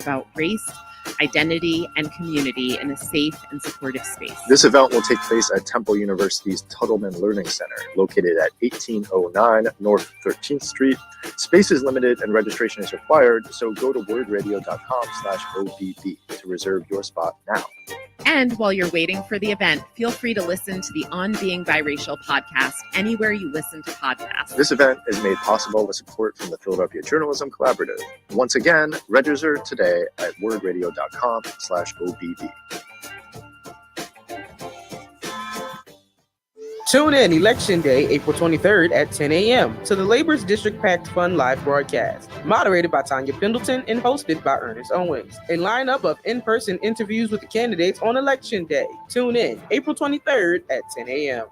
about race, identity, and community in a safe and supportive space. This event will take place at Temple University's Tuttleman Learning Center, located at 1809 North 13th Street. Space is limited and registration is required, so go to wurdradio.com/OBB to reserve your spot now. And while you're waiting for the event, feel free to listen to the On Being Biracial podcast anywhere you listen to podcasts. This event is made possible with support from the Philadelphia Journalism Collaborative. Once again, register today at wurdradio.com/OBB. Tune in Election Day, April 23rd at 10 a.m. to the Labor's District PAC Fund live broadcast, moderated by Tanya Pendleton and hosted by Ernest Owens. A lineup of in-person interviews with the candidates on Election Day. Tune in April 23rd at 10 a.m.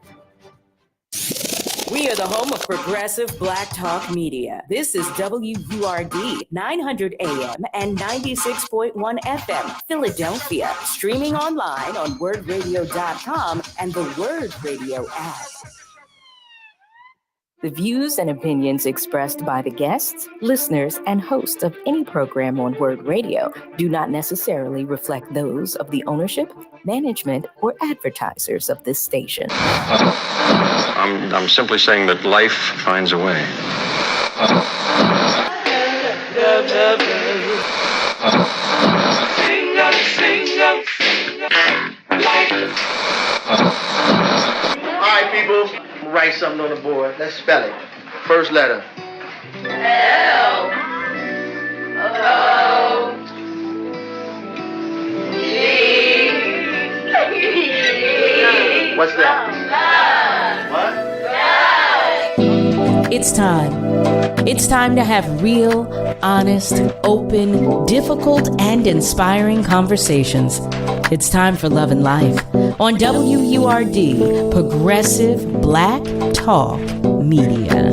We are the home of progressive Black Talk Media. This is WURD 900 AM and 96.1 FM, Philadelphia. Streaming online on WURDradio.com and the WURD Radio app. The views and opinions expressed by the guests, listeners, and hosts of any program on WURD Radio do not necessarily reflect those of the ownership, management, or advertisers of this station. I'm simply saying that life finds a way. All right, people. Write something on the board. Let's spell it. First letter. L O G. What's that? What? It's time. It's time to have real, honest, open, difficult, and inspiring conversations. It's time for Love and Life on WURD, Progressive Black Talk Media.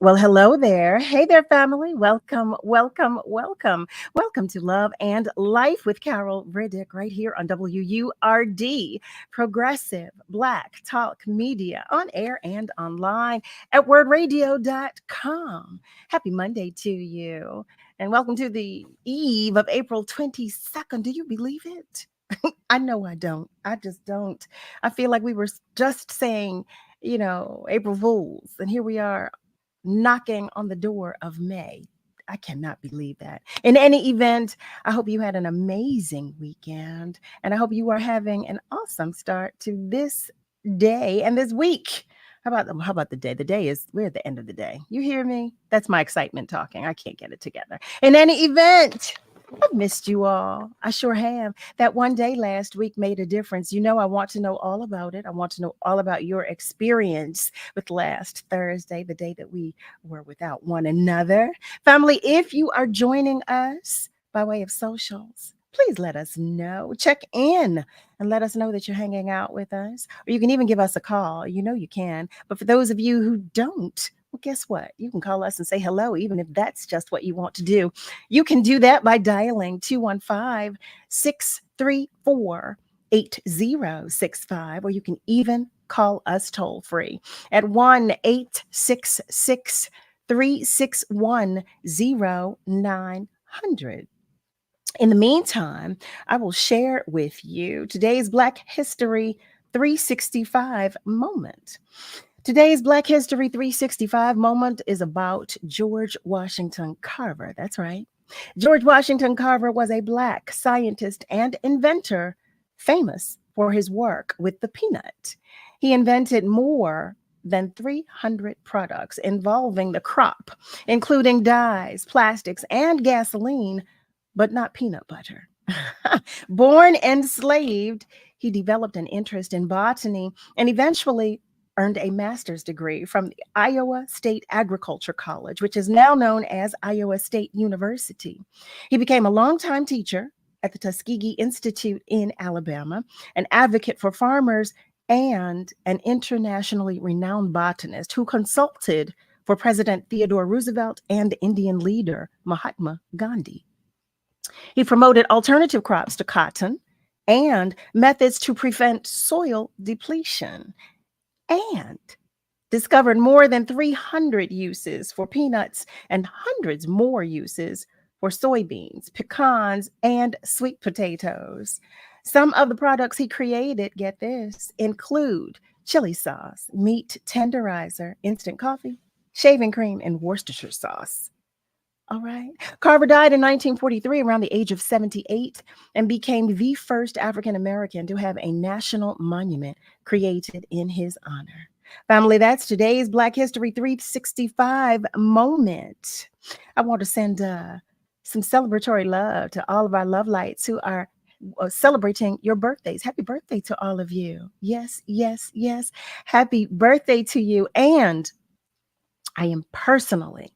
Well, hello there. Hey there, family. Welcome, welcome, welcome. Welcome to Love and Life with Carol Riddick right here on WURD, Progressive Black Talk Media, on air and online at WURDradio.com. Happy Monday to you. And welcome to the eve of April 22nd. Do you believe it? I know I don't. I just don't. I feel like we were just saying, April Fools. And here we are, knocking on the door of May. I cannot believe that. In any event, I hope you had an amazing weekend, and I hope you are having an awesome start to this day and this week. How about the day? The day is, we're at the end of the day. You hear me? That's my excitement talking. I can't get it together. In any event, I've missed you all. I sure have. That one day last week made a difference. I want to know all about it. I want to know all about your experience with last Thursday, the day that we were without one another. Family, if you are joining us by way of socials, please let us know. Check in and let us know that you're hanging out with us. Or you can even give us a call. You can. But for those of you who don't, well, guess what? You can call us and say hello, even if that's just what you want to do. You can do that by dialing 215-634-8065, or you can even call us toll free at 1-866-361-0900. In the meantime, I will share with you today's Black History 365 moment. Today's Black History 365 moment is about George Washington Carver. That's right. George Washington Carver was a Black scientist and inventor, famous for his work with the peanut. He invented more than 300 products involving the crop, including dyes, plastics, and gasoline, but not peanut butter. Born enslaved, he developed an interest in botany and eventually earned a master's degree from the Iowa State Agriculture College, which is now known as Iowa State University. He became a longtime teacher at the Tuskegee Institute in Alabama, an advocate for farmers, and an internationally renowned botanist who consulted for President Theodore Roosevelt and Indian leader Mahatma Gandhi. He promoted alternative crops to cotton and methods to prevent soil depletion, and discovered more than 300 uses for peanuts and hundreds more uses for soybeans, pecans, and sweet potatoes. Some of the products he created, get this, include chili sauce, meat tenderizer, instant coffee, shaving cream, and Worcestershire sauce. All right. Carver died in 1943 around the age of 78 and became the first African American to have a national monument created in his honor. Family, that's today's Black History 365 moment. I want to send some celebratory love to all of our love lights who are celebrating your birthdays. Happy birthday to all of you. Yes, yes, yes. Happy birthday to you. And I am personally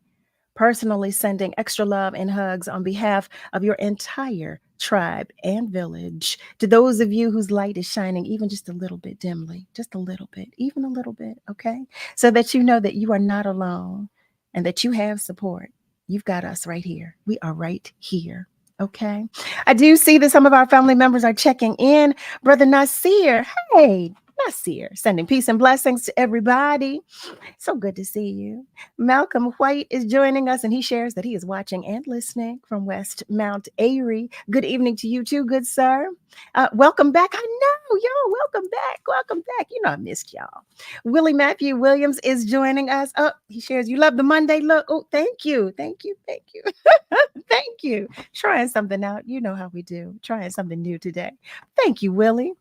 sending extra love and hugs on behalf of your entire tribe and village to those of you whose light is shining even just a little bit dimly, just a little bit, even a little bit, okay? So that you know that you are not alone and that you have support. You've got us right here. We are right here, okay? I do see that some of our family members are checking in. Brother Nasir, hey, Nasir, sending peace and blessings to everybody. So good to see you. Malcolm White is joining us, and he shares that he is watching and listening from West Mount Airy. Good evening to you too, good sir. Welcome back. I know, y'all, welcome back. Welcome back. You know I missed y'all. Willie Matthew Williams is joining us. Oh, he shares, you love the Monday look. Oh, thank you. Thank you. Thank you. Thank you. Trying something out. You know how we do. Trying something new today. Thank you, Willie.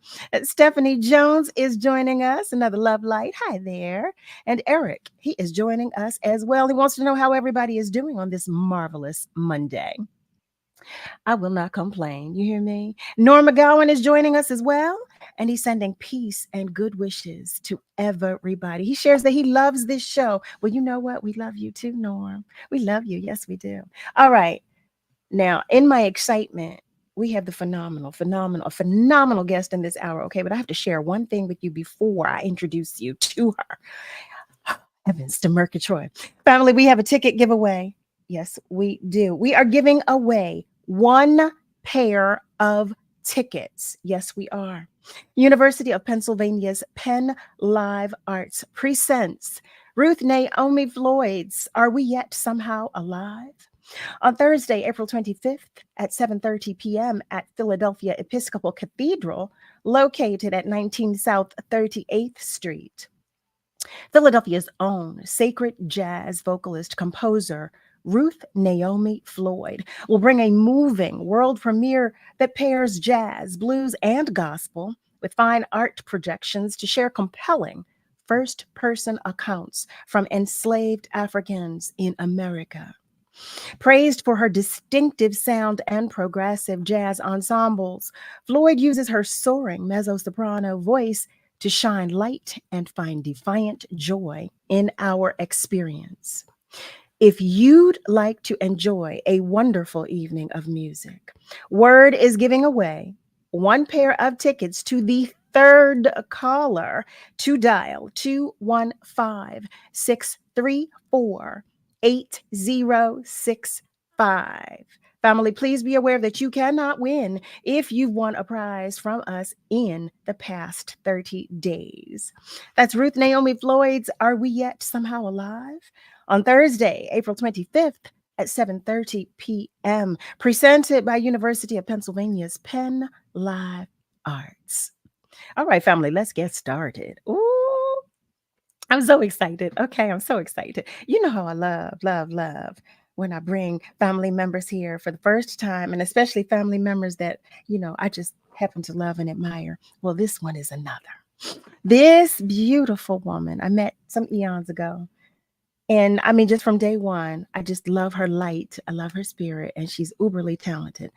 Stephanie Jones is joining us. Another love light. Hi there. And Eric, he is joining us as well. He wants to know how everybody is doing on this marvelous Monday. I will not complain. You hear me? Norma Gowan is joining us as well. And he's sending peace and good wishes to everybody. He shares that he loves this show. Well, you know what? We love you too, Norm. We love you. Yes, we do. All right. Now, in my excitement, we have the phenomenal guest in this hour. Okay, but I have to share one thing with you before I introduce you to her. Heavens to Murgatroyd. Family, we have a ticket giveaway. Yes, we do. We are giving away one pair of tickets. Yes, we are. University of Pennsylvania's Penn Live Arts presents Ruth Naomi Floyd's Are We Yet Somehow Alive? On Thursday, April 25th at 7:30 p.m. at Philadelphia Episcopal Cathedral, located at 19 South 38th Street. Philadelphia's own sacred jazz vocalist composer Ruth Naomi Floyd will bring a moving world premiere that pairs jazz, blues, and gospel with fine art projections to share compelling first-person accounts from enslaved Africans in America. Praised for her distinctive sound and progressive jazz ensembles, Floyd uses her soaring mezzo-soprano voice to shine light and find defiant joy in our experience. If you'd like to enjoy a wonderful evening of music, WURD is giving away one pair of tickets to the third caller to dial 215-634-8065. Family, please be aware that you cannot win if you've won a prize from us in the past 30 days. That's Ruth Naomi Floyd's Are We Yet Somehow Alive? On Thursday, April 25th at 7:30 p.m., presented by University of Pennsylvania's Penn Live Arts. All right, family, let's get started. Ooh, I'm so excited. Okay, I'm so excited. You know how I love when I bring family members here for the first time, and especially family members that, I just happen to love and admire. Well, this one is another. This beautiful woman I met some eons ago. And I mean, just from day one, I just love her light. I love her spirit, and she's uberly talented.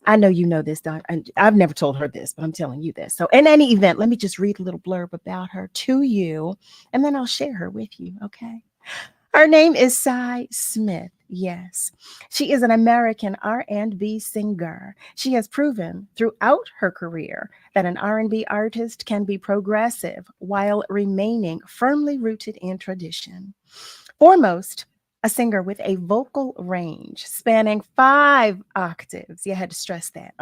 I know you know this, Don, and I've never told her this, but I'm telling you this. So, in any event, let me just read a little blurb about her to you, and then I'll share her with you. Okay. Her name is Cy Smith. Yes, she is an American R&B singer. She has proven throughout her career that an R&B artist can be progressive while remaining firmly rooted in tradition. Foremost, a singer with a vocal range spanning 5 octaves. You had to stress that.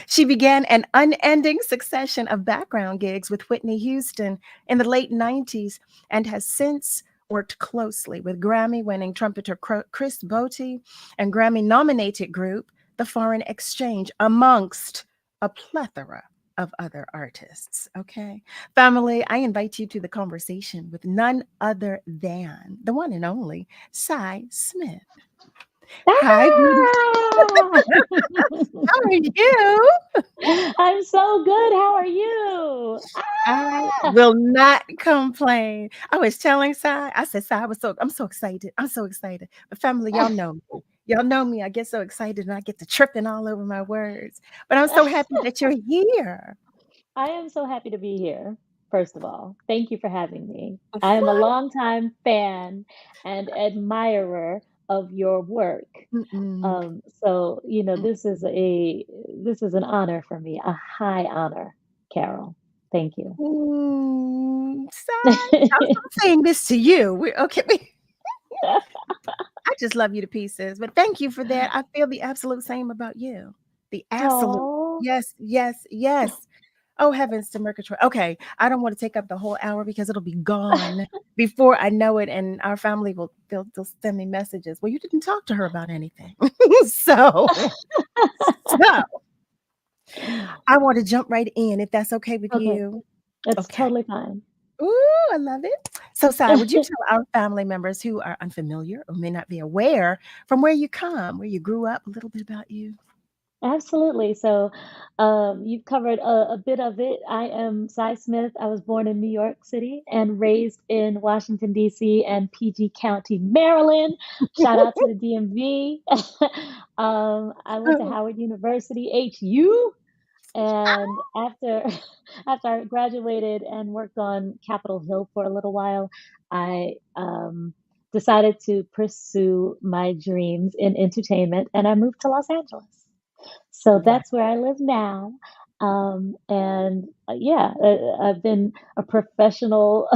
She began an unending succession of background gigs with Whitney Houston in the late 90s and has since worked closely with Grammy winning trumpeter Chris Botti and Grammy nominated group The Foreign Exchange, amongst a plethora of other artists. Okay. Family, I invite you to the conversation with none other than the one and only Cy Smith. Hi, beautiful. Ah! How are you? I'm so good. How are you? I Ah! will not complain. I was telling Cy, I said, Cy, I'm so excited. I'm so excited. But family, y'all know me. Y'all know me. I get so excited and I get to tripping all over my words. But I'm so happy that you're here. I am so happy to be here, first of all. Thank you for having me. I am a What? longtime fan and admirer of your work. Mm-mm, So, mm. this is an honor for me, a high honor, Carol. Thank you. Cy, I'm saying this to you. Okay. I just love you to pieces. But thank you for that. I feel the absolute same about you. The absolute. Oh. Yes, yes, yes. Oh, heavens to Murgatroyd. Okay. I don't want to take up the whole hour because it'll be gone before I know it. And our family they'll send me messages. Well, you didn't talk to her about anything. so, so I want to jump right in if that's okay with Okay, you. that's Okay. totally fine. Ooh, I love it. So, Sai, would you tell our family members who are unfamiliar or may not be aware from where you come, where you grew up, a little bit about you? Absolutely. So, you've covered a bit of it. I am Cy Smith. I was born in New York City and raised in Washington, D.C. and PG County, Maryland. Shout out to the DMV. I went to Howard University, HU. And after I graduated and worked on Capitol Hill for a little while, I decided to pursue my dreams in entertainment, and I moved to Los Angeles. So Wow. that's where I live now. And yeah, I've been a professional.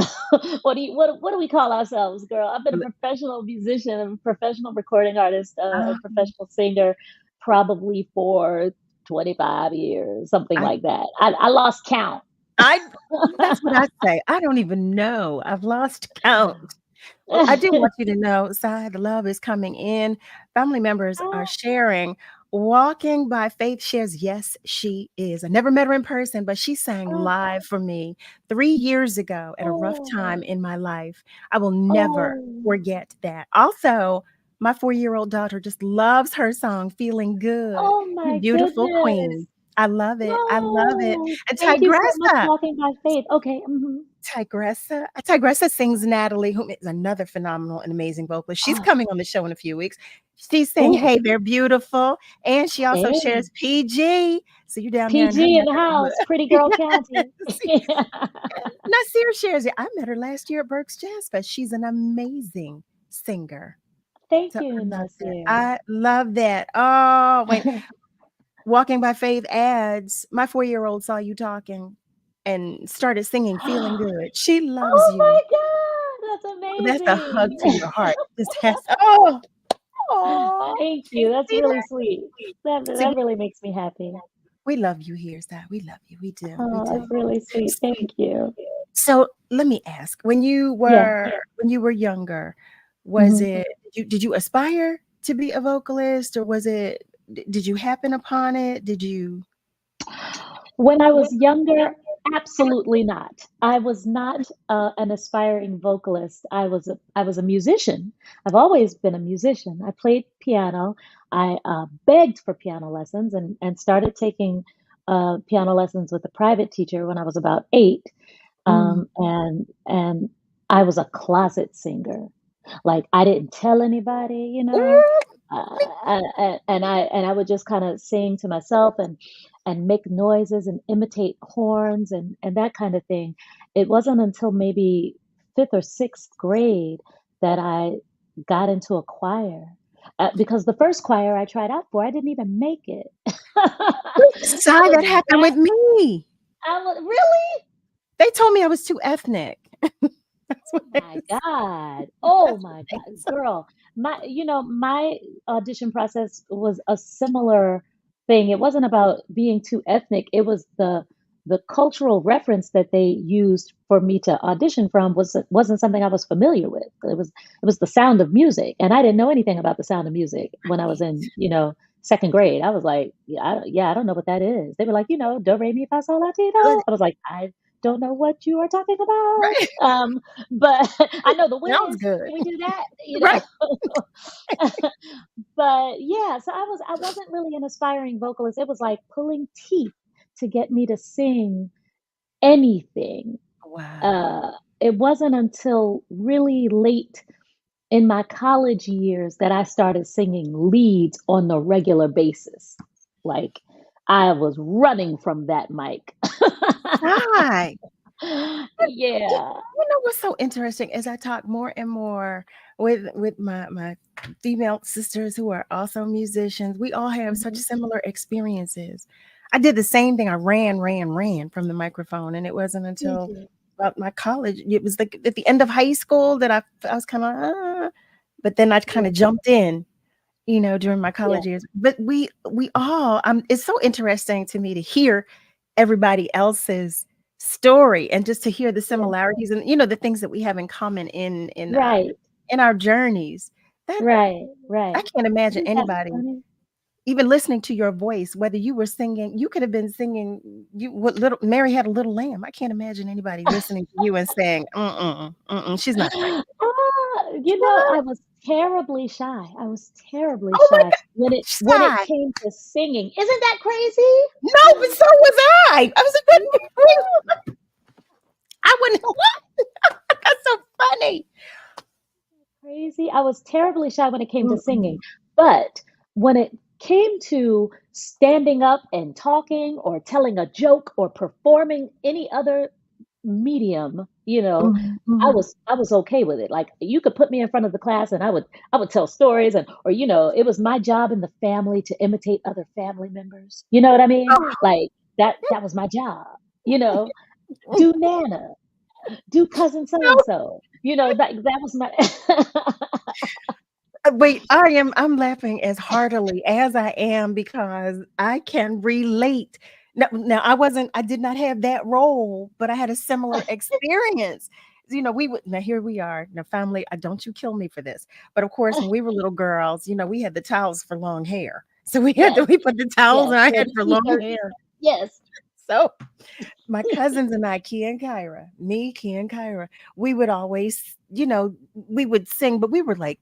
What do we call ourselves, girl? I've been a L- professional musician, a professional recording artist, a uh, professional singer, probably for 25 years, something I, like that. I lost count. I, that's what I say. I don't even know. I've lost count. Well, I do want you to know, Sai, the love is coming in. Family members are sharing. Walking by Faith shares, yes, she is. I never met her in person, but she sang Oh, live for me 3 years ago at a rough time oh, in my life. I will never oh, forget that. Also, my 4-year-old daughter just loves her song, Feeling Good. oh You my beautiful goodness. queen. I love it. I love it. No, And thank you so much, Tigressa. Walking by Faith. Okay. Tigressa sings Natalie, who is another phenomenal and amazing vocalist. She's Oh, coming on the show in a few weeks. She sings oh, Hey They're Beautiful, and she also hey. shares PG. So you're down there in her PG in neck the of the house, Pretty Girl woods. County. Nasir shares it. I met her last year at Berks Jazz Fest. She's an amazing singer. Thank So you, I love that. Nasir. I love that. Oh, wait. Walking by Faith adds, my 4-year-old saw you talking and started singing Feeling Good. She loves Oh you. my God, that's Oh, that's a hug amazing. to your heart. Just has oh, Thank you. That's see really that? sweet. That See, that really makes me happy. we love you here, Sty. We love you. We do. We Oh, do. that's really sweet. Thank you. So let me ask: Yeah. when you were younger, was Mhm. it did you aspire to be a vocalist, or was it did you happen upon it? Did you? When I was younger, absolutely not. I was not an aspiring vocalist. I was a musician. I've always been a musician. I played piano. I begged for piano lessons and started taking piano lessons with a private teacher when I was about 8. Mm. And I was a closet singer. Like I didn't tell anybody, Ooh, And I would just kind of sing to myself and make noises and imitate horns and that kind of thing. It wasn't until maybe fifth or sixth grade that I got into a choir. Because the first choir I tried out for, I didn't even make it. Sigh, that happened with me. Really? They told me I was too ethnic. Oh my God. Oh my God. Girl, my audition process was a similar thing. It wasn't about being too ethnic. It was the cultural reference that they used for me to audition from wasn't something I was familiar with. It was The Sound of Music, and I didn't know anything about The Sound of Music when I was in, second grade. I was like, I don't know what that is. They were like, do re mi fa sol la ti do. I was like, I don't know what you are talking about. Right. But I know the Sounds wind. good. Can we do that? Right. But yeah, so I wasn't really an aspiring vocalist. It was like pulling teeth to get me to sing anything. Wow. It wasn't until really late in my college years that I started singing leads on the regular basis. Like I was running from that mic. Hi. Yeah. You know what's so interesting as I talk more and more with my female sisters who are also musicians, we all have such similar experiences. I did the same thing. I ran from the microphone, and it wasn't until about my college. It was like at the end of high school that I was kind of, but then I kind of jumped in, during my college years. But we all, it's so interesting to me to hear everybody else's story and just to hear the similarities and the things that we have in common in our journeys. Right. I can't imagine Isn't that anybody funny? even listening to your voice, whether you were singing, you could have been singing what little Mary Had a Little Lamb. I can't imagine anybody listening to you and saying, she's not right. I was terribly shy. I was terribly Oh my shy God, when it shy. came to singing. Isn't that crazy? No, but so was I. I was a good I wouldn't. That's so funny. Crazy. I was terribly shy when it came to singing. But when it came to standing up and talking or telling a joke or performing any other medium, I was okay with it. Like you could put me in front of the class and I would tell stories or it was my job in the family to imitate other family members. You know what I mean? Like that was my job. Do Nana, do cousin so and so. That was my Wait, I'm laughing as heartily as I am because I can relate. Now I did not have that role, but I had a similar experience. Now here we are. Now, family, don't you kill me for this. But of course, when we were little girls, we had the towels for long hair. So we put the towels on our head for long hair. Yes. So my cousins and I, Kia and Kyra, we would always, we would sing, but we were the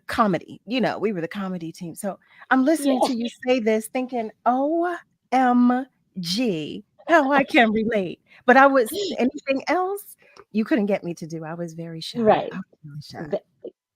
comedy, we were the comedy team. So I'm listening to you say this thinking, OMG, how I can relate. But anything else you couldn't get me to do. I was very shy. Right. I was really shy.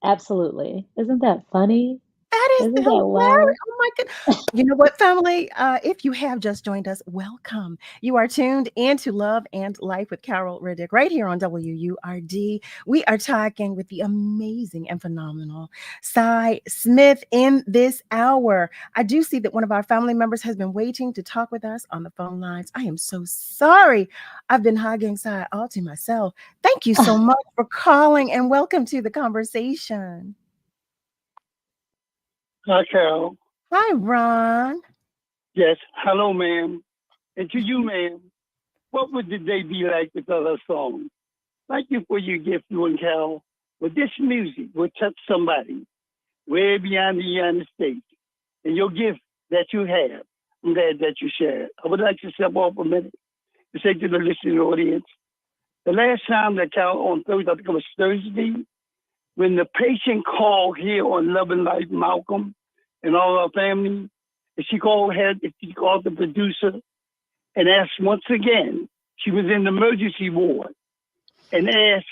Absolutely. Isn't that funny? That is Isn't that hilarious. wild? Oh my God. You know what, family? If you have just joined us, welcome. You are tuned into Love and Life with Carol Riddick right here on WURD. We are talking with the amazing and phenomenal Cy Smith in this hour. I do see that one of our family members has been waiting to talk with us on the phone lines. I am so sorry. I've been hugging Cy all to myself. Thank you so much for calling and welcome to the conversation. Hi, Carol. Hi, Ron. Yes. Hello, ma'am. And to you, ma'am, what would the day be like without a song? Thank you for your gift, you and Carol. But this music will touch somebody way beyond the United States. And your gift that you have, I'm glad that you shared. I would like to step off a minute to say to the listening audience, the last time that Carol on Thursday, I think it was Thursday, when the patient called here on Love and Life, Malcolm, and all our family, and she called the producer and asked once again, she was in the emergency ward, and asked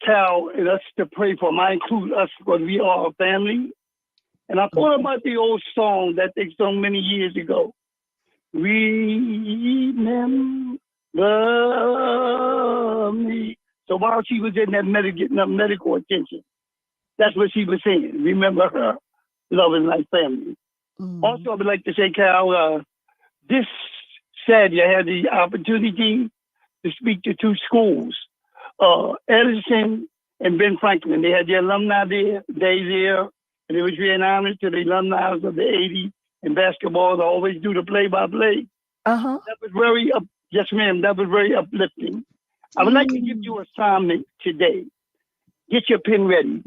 Cal and us to pray for him. I include us because we are a family. And I thought about the old song that they sung many years ago. Remember me. So while she was in that getting that medical attention, that's what she was saying. Remember her, Love and Life family. Also, I would like to say, Cal, this Saturday I had the opportunity to speak to two schools, Edison and Ben Franklin. They had their alumni day there, and it was really an honor to the alumni of the 80 in basketball to always do the play-by-play. That was very, yes, ma'am, that was very uplifting. I would like to give you an assignment today. Get your pen ready.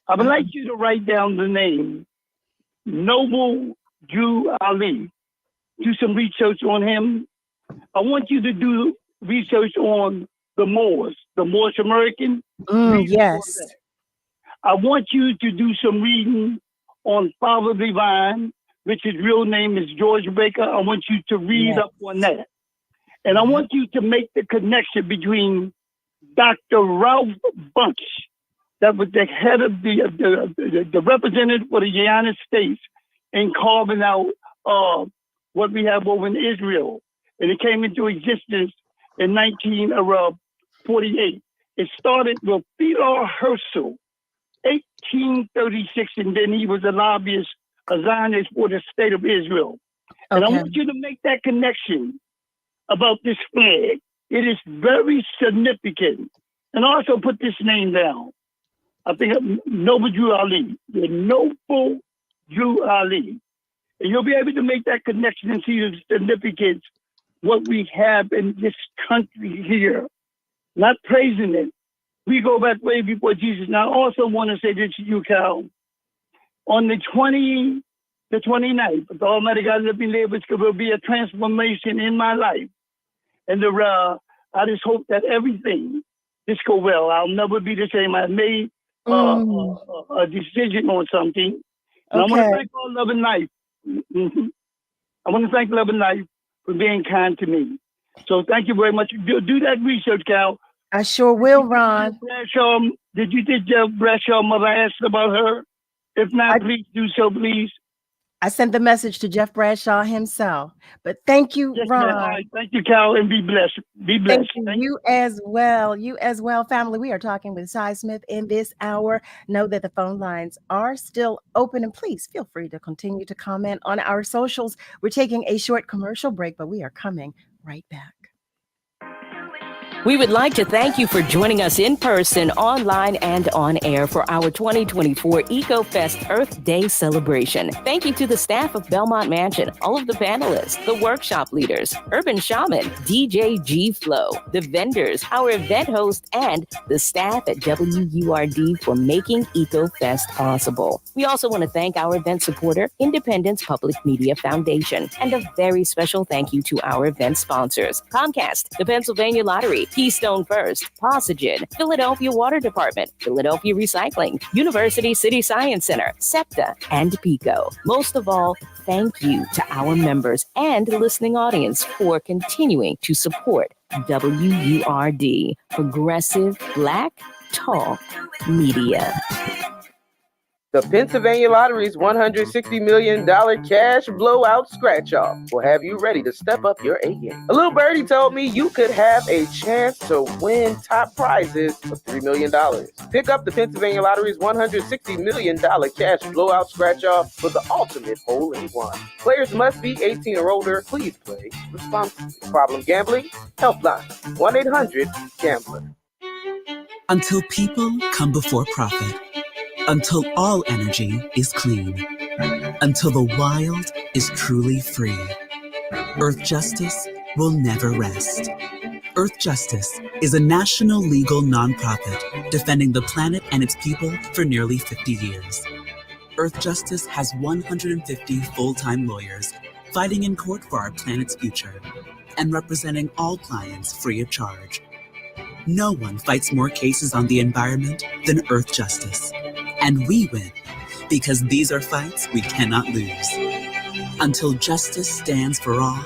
I would like you to write down the name, Noble Drew Ali. Do some research on him. I want you to do research on the Moors American. Yes. I want you to do some reading on Father Divine, which his real name is George Baker. I want you to read up on that. And I want you to make the connection between Dr. Ralph Bunch, that was the head of the representative for the United States in carving out what we have over in Israel. And it came into existence in 1948. It started with Theodore Herzl, 1836, and then he was a lobbyist, a Zionist for the state of Israel. And I want you to make that connection about this flag. It is very significant. And also put this name down. I think Noble Drew Ali, the Noble Drew Ali. And you'll be able to make that connection and see the significance, what we have in this country here. Not praising it. We go back way before Jesus. Now, I also want to say this to you, Cal. On the 29th, the Almighty God let me live, which will be a transformation in my life. And I just hope that everything just go well. I'll never be the same. I made a decision on something. And I want to thank all Love and Life. I want to thank Love and Life for being kind to me. So thank you very much. Do that research, Cal. I sure will, Ron. Did you think Jeff Bradshaw mother asked about her? If not, please do so, please. I sent the message to Jeff Bradshaw himself. But thank you, Ron. Right. Thank you, Cal, and be blessed. Be blessed. Thank you as well. You as well, family. We are talking with Cy Smith in this hour. Know that the phone lines are still open, and please feel free to continue to comment on our socials. We're taking a short commercial break, but we are coming right back. We would like to thank you for joining us in person, online, and on air for our 2024 EcoFest Earth Day celebration. Thank you to the staff of Belmont Mansion, all of the panelists, the workshop leaders, Urban Shaman, DJ G Flow, the vendors, our event host, and the staff at WURD for making EcoFest possible. We also want to thank our event supporter, Independence Public Media Foundation, and a very special thank you to our event sponsors, Comcast, the Pennsylvania Lottery, Keystone First, Posigen, Philadelphia Water Department, Philadelphia Recycling, University City Science Center, SEPTA, and PICO. Most of all, thank you to our members and the listening audience for continuing to support WURD, Progressive Black Talk Media. The Pennsylvania Lottery's $160 million cash blowout scratch-off will have you ready to step up your A game. A little birdie told me you could have a chance to win top prizes of $3 million. Pick up the Pennsylvania Lottery's $160 million cash blowout scratch-off for the ultimate hole-in-one. Players must be 18 or older. Please play responsibly. Problem gambling? Helpline 1-800-GAMBLER. Until people come before profit. Until all energy is clean. Until the wild is truly free. Earth Justice will never rest. Earth Justice is a national legal nonprofit defending the planet and its people for nearly 50 years. Earth Justice has 150 full-time lawyers fighting in court for our planet's future and representing all clients free of charge. No one fights more cases on the environment than Earth Justice. And we win, because these are fights we cannot lose. Until justice stands for all,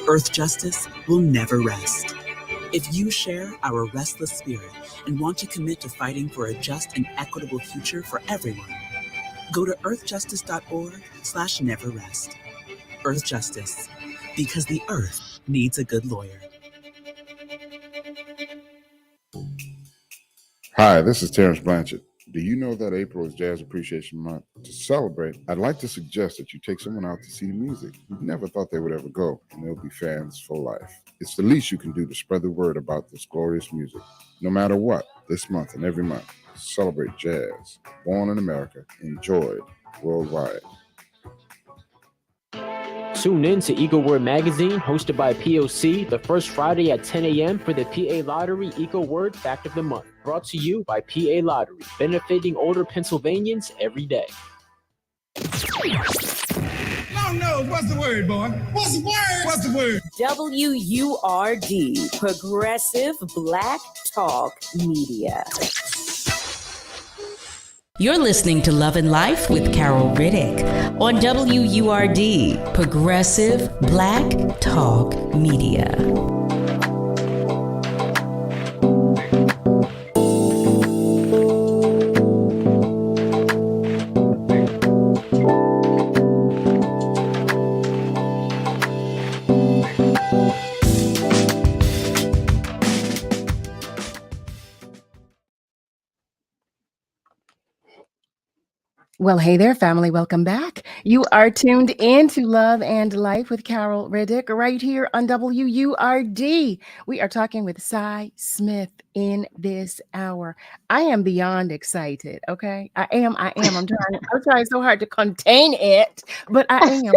Earth Justice will never rest. If you share our restless spirit and want to commit to fighting for a just and equitable future for everyone, go to earthjustice.org/neverrest. Earth Justice, because the earth needs a good lawyer. Hi, this is Terrence Blanchard. Do you know that April is Jazz Appreciation Month? To celebrate, I'd like to suggest that you take someone out to see the music you never thought they would ever go, and they'll be fans for life. It's the least you can do to spread the word about this glorious music. No matter what, this month and every month, celebrate jazz. Born in America, enjoyed worldwide. Tune in to WURD Magazine, hosted by POC, the first Friday at 10 a.m. for the PA Lottery WURD Fact of the Month. Brought to you by PA Lottery, benefiting older Pennsylvanians every day. Long nose, what's the word, boy? What's the word? What's the word? WURD, Progressive Black Talk Media. You're listening to Love and Life with Carol Riddick on WURD, Progressive Black Talk Media. Well, hey there, family. Welcome back. You are tuned in to Love and Life with Carol Riddick right here on WURD. We are talking with Cy Smith in this hour. I am beyond excited. Okay, I am. I'm trying so hard to contain it, but I am.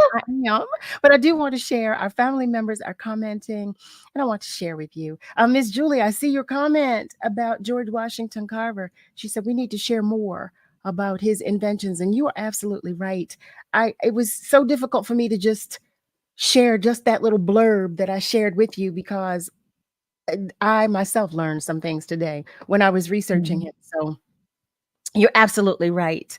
But I do want to share. Our family members are commenting, and I want to share with you. Miss Julie, I see your comment about George Washington Carver. She said we need to share more about his inventions, and you are absolutely right. It was so difficult for me to just share just that little blurb that I shared with you, because I myself learned some things today when I was researching him. So you're absolutely right.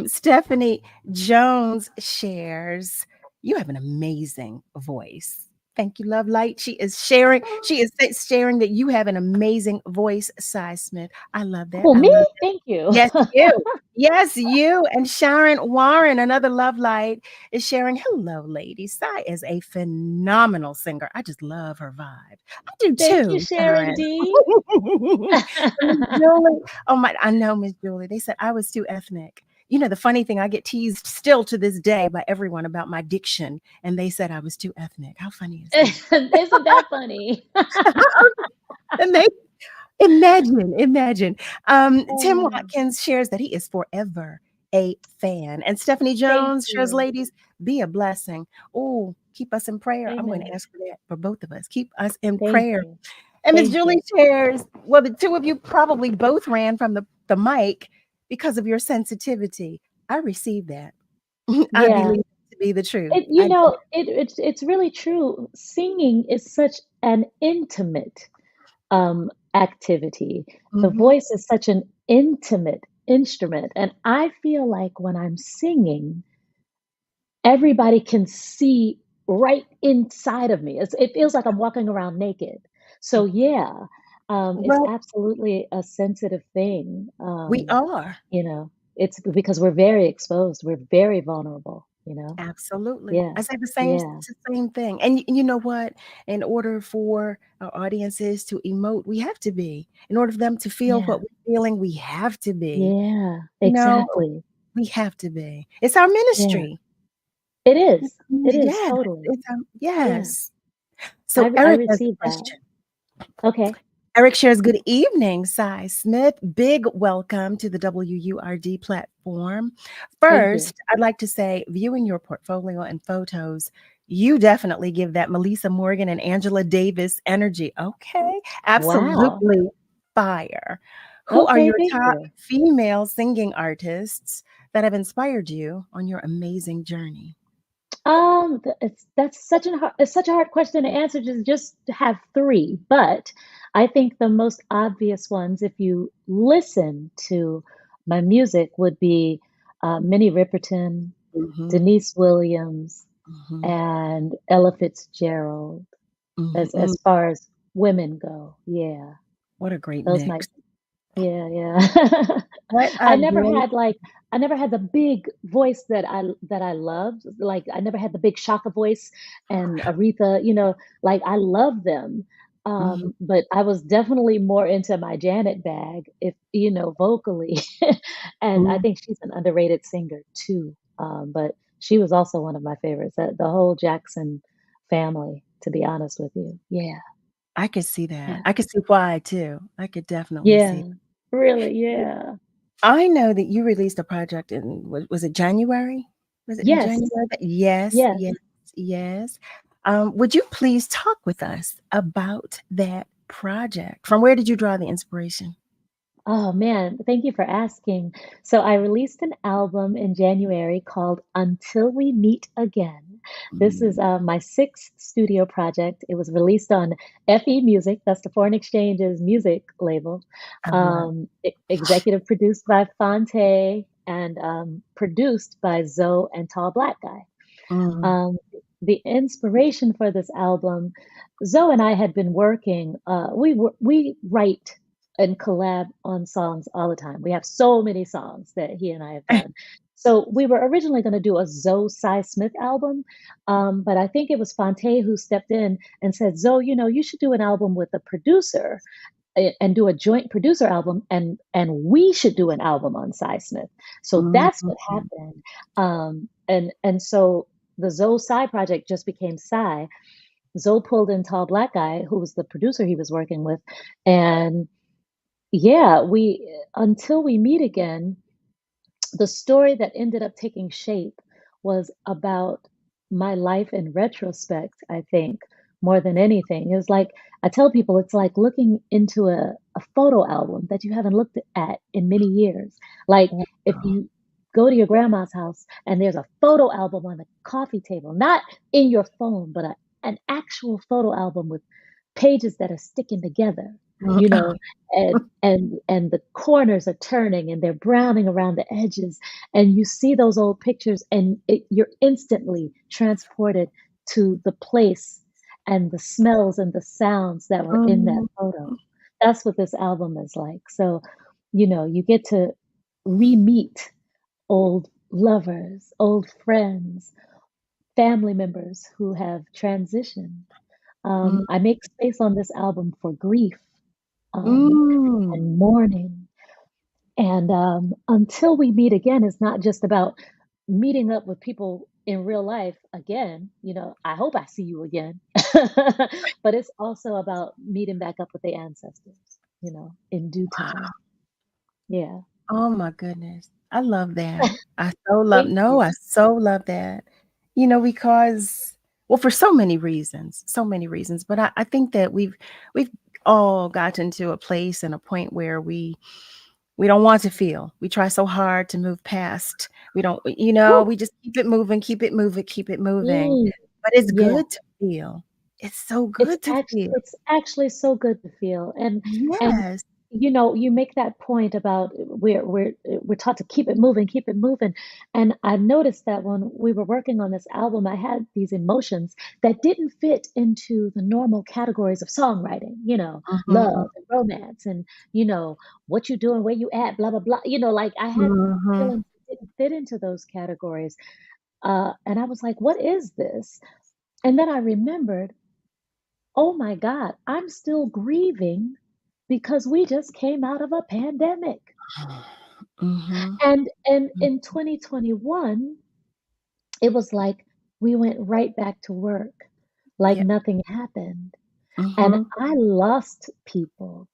Stephanie Jones shares, you have an amazing voice. Thank you, Love Light. She is sharing that you have an amazing voice, Cy Smith. I love that. Oh, me? Thank you. Yes, you. Yes, you. And Sharon Warren, another Love Light, is sharing, hello, ladies. Cy is a phenomenal singer. I just love her vibe. I do Thank too, you, Sharon D. Miss Julie, oh my, I know, Miss Julie. They said I was too ethnic. You know, the funny thing, I get teased still to this day by everyone about my diction, and they said I was too ethnic. How funny is that? Isn't that funny? And they imagine. Tim Watkins shares that he is forever a fan. And Stephanie Jones shares, ladies, be a blessing. Oh, keep us in prayer. I'm going to ask for that for both of us. Keep us in prayer. You. And Miss Julie shares, well, the two of you probably both ran from the mic because of your sensitivity. I received that. I believe it to be the truth. It's really true. Singing is such an intimate activity. The voice is such an intimate instrument. And I feel like when I'm singing, everybody can see right inside of me. It feels like I'm walking around naked. So it's absolutely a sensitive thing. We are. It's because we're very exposed. We're very vulnerable, Absolutely. Yeah. I say the same thing. And you know what? In order for our audiences to emote, we have to be. In order for them to feel what we're feeling, we have to be. Yeah, exactly. We have to be. It's our ministry. Yeah. It is. It is yes. totally. Yes. So I Eric has a received question. that. Okay. Eric shares, good evening, Cy Smith. Big welcome to the WURD platform. First, I'd like to say, viewing your portfolio and photos, you definitely give that Melissa Morgan and Angela Davis energy. Okay, absolutely fire. Who are your top female singing artists that have inspired you on your amazing journey? That's such a hard question to answer. Just to have three, but I think the most obvious ones, if you listen to my music, would be Minnie Riperton, Denise Williams, and Ella Fitzgerald. As far as Women Go. Yeah. What a great Those might mix. Yeah, yeah. What I a never great had like I never had the big voice that I loved. Like I never had the big Shaka voice and Aretha, like I love them. Mhm. But I was definitely more into my Janet bag, if vocally. And I Mm. think she's an underrated singer too. But she was also one of my favorites. The whole Jackson family, to be honest with you. Yeah. I could see that. Yeah. I could see why too. I could definitely Yeah. see. Really, yeah. I know that you released a project in was it January? Was it in Yes. January? Yes, Yes. yes, yes. Would you please talk with us about that project? From where did you draw the inspiration? Oh man, thank you for asking. So I released an album in January called Until We Meet Again. This is Mm, my sixth studio project. It was released on FE Music, that's the Foreign Exchange's music label. I love. Executive produced by Fonte and produced by Zoe and Tall Black Guy. Mm, Um, the inspiration for this album, Zoe and I had been working. We write and collab on songs all the time. We have so many songs that he and I have done. So we were originally going to do a Zoe Cy Smith album, but I think it was Fonte who stepped in and said, "Zoe, you should do an album with a producer and do a joint producer album, and we should do an album on Cy Smith." So that's what mhm, happened. And so the Zoe Psy project just became Psy. Zoe pulled in Tall Black Guy, who was the producer he was working with, and yeah, we until we meet again, the story that ended up taking shape was about my life in retrospect, I think, more than anything. It was like, I tell people it's like looking into a photo album that you haven't looked at in many years. Like if wow. you go to your grandma's house and there's a photo album on the coffee table, not in your phone, but an actual photo album with pages that are sticking together, Mm, you oh, know, and the corners are turning and they're browning around the edges, and you see those old pictures and you're instantly transported to the place and the smells and the sounds that were in that mm, photo. That's what this album is like. So you get to re-meet old lovers, old friends, family members who have transitioned. mm, I make space on this album for grief, um, mm. and mourning. And until we meet again, it's not just about meeting up with people in real life again. I hope I see you again. But it's also about meeting back up with the ancestors, in due time. Yeah. Oh my goodness. I love that. I so love Thank no, you. I so love that. Because well, for so many reasons, but I think that we've all gotten to a place and a point where we don't want to feel. We try so hard to move past. We don't, Woo. we just keep it moving, keep it moving, keep it moving. Mm, But it's yeah. good to feel. It's so good to feel. It's actually so good to feel, and Yes. you make that point about we're taught to keep it moving, and I noticed that when we were working on this album, I had these emotions that didn't fit into the normal categories of songwriting, Mhm, love and romance, and what you doing, where you at, blah blah blah, like I had mhm. feelings that didn't fit into those categories, and I was like, what is this? And then I remembered, oh my God, I'm still grieving because we just came out of a pandemic. Mhm. And Mm, in 2021, it was like we went right back to work, like yeah. nothing happened. And Mhm. I lost people.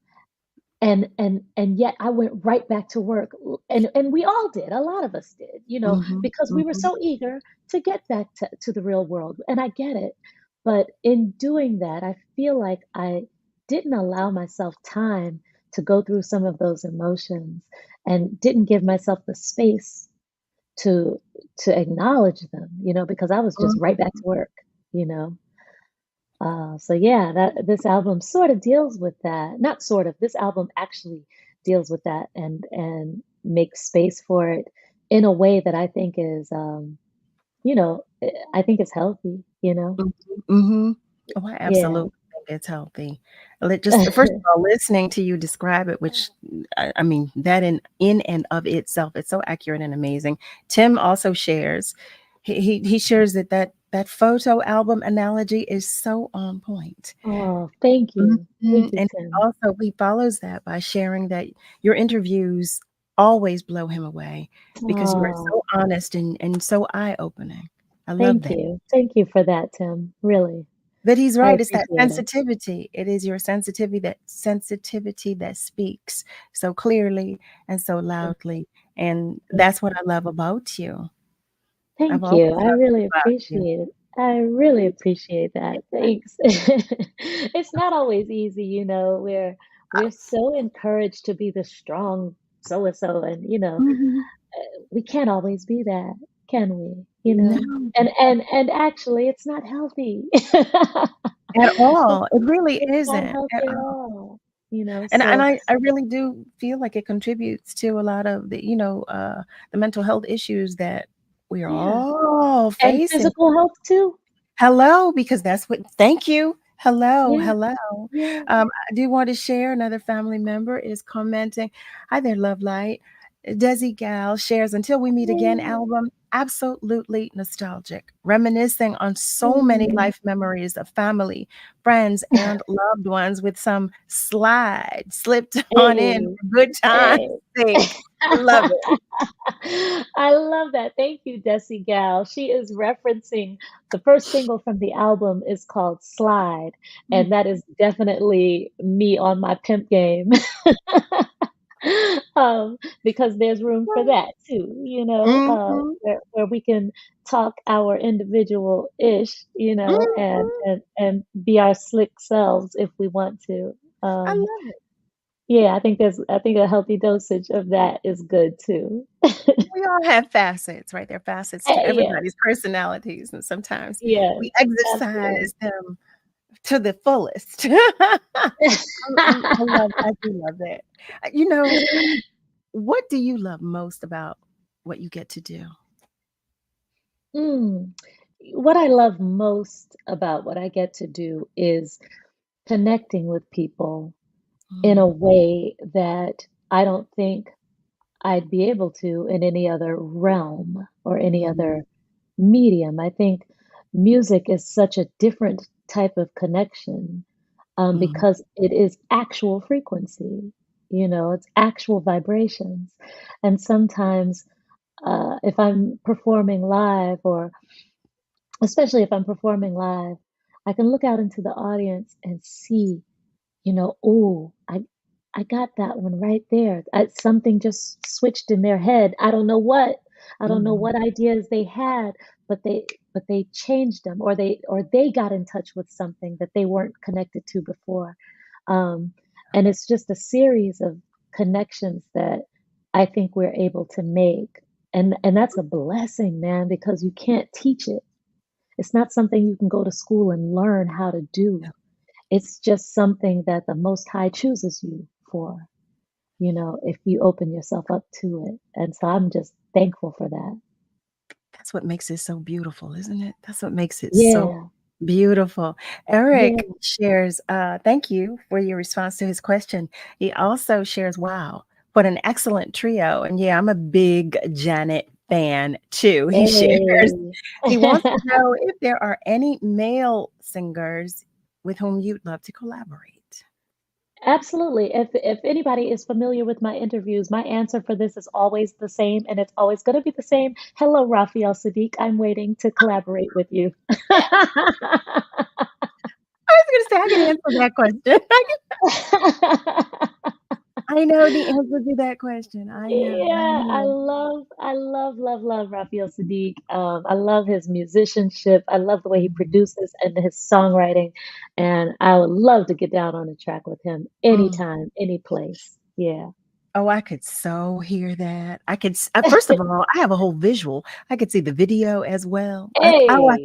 And yet I went right back to work, and we all did, a lot of us did, Mhm. because we were Mhm. so eager to get back to the real world, and I get it. But in doing that, I feel like I didn't allow myself time to go through some of those emotions, and didn't give myself the space to acknowledge them, because I was just right back to work, you know. So yeah, that this album sort of deals with that. Not sort of. This album actually deals with that, and makes space for it in a way that I think is, I think is healthy. Mhm. Mhm. Oh, I Yeah. absolutely think it's healthy. Just first of all, listening to you describe it, which I mean, that in and of itself, it's so accurate and amazing. Tim also shares, he shares that photo album analogy is so on point. Oh, thank you. Thank you, And Tim. also he follows that by sharing that your interviews always blow him away because you are Oh, so honest and so eye-opening. I love thank that. you. Thank you for that, Tim. Really. But he's I right. It's that appreciate it. sensitivity. It is your sensitivity that speaks so clearly and so loudly. And that's what I love about you. I've Thank always you. I loved really it about you. appreciate it. I really appreciate that. Thanks. It's not always easy, we're so encouraged to be the strong so and so, and Mhm. we can't always be that, can we? No. And actually, it's not healthy. At It's all. It really it's not isn't at healthy at all. all, And so I really do feel like it contributes to a lot of the mental health issues that we are yeah. all And facing. physical health too. Hello, because that's what thank you. Hello, Yeah, hello. yeah. I do want to share another family member is commenting. Hi there, Love Light. Desi Gal shares Until We Meet Again Yeah. album, absolutely nostalgic, reminiscing on so many Mm. life memories of family, friends, and loved ones with some slide slipped on in Hey, for good time's hey. sake. I love it. I love that. Thank you, Desi Gal. She is referencing the first single from the album is called Slide, and that is definitely me on my pimp game. Because there's room for that too, Mhm. where we can talk our individual-ish, and Mhm. be our slick selves if we want to. I Um, love it. yeah, I think a healthy dosage of that is good too. We all have facets, right? There are facets to Yeah, everybody's personalities, and sometimes yes, we absolutely. exercise them to the fullest. I do love that. What do you love most about what you get to do? Mm. What I love most about what I get to do is connecting with people in a Mm, way that I don't think I'd be able to in any other realm or any mm, other medium. I think music is such a different type of connection mm, because it is actual frequency, it's actual vibrations. And sometimes if I'm performing live, or especially if I'm performing live, I can look out into the audience and see, oh, I got that one right there. Something just switched in their head. I don't know what. I don't know mm. what ideas they had, but they changed them, or they got in touch with something that they weren't connected to before. Um, and it's just a series of connections that I think we're able to make. And that's a blessing, man, because you can't teach it. It's not something you can go to school and learn how to do. Yeah, It's just something that the Most High chooses you for, if you open yourself up to it. And so I'm just thankful for that. that's what makes it so beautiful, isn't it? That's what makes it so Yeah, beautiful. yeah. Eric shares, thank you for your response to his question. He also shares, wow, what an excellent trio. And yeah, I'm a big Janet fan too. He shares, Hey. he wants to know if there are any male singers with whom you'd love to collaborate. Absolutely. If anybody is familiar with my interviews, my answer for this is always the same, and it's always going to be the same. Hello, Raphael Sadiq. I'm waiting to collaborate with you. I was going to say, I can answer that question. I know the answer to that question. I know. I Yeah, know. love, love Raphael Sadiq. I love his musicianship. I love the way he produces and his songwriting. And I would love to get down on the track with him Mm. anytime, any place. Yeah. Oh, I could so hear that. First of all, I have a whole visual. I could see the video as well. Hey, What?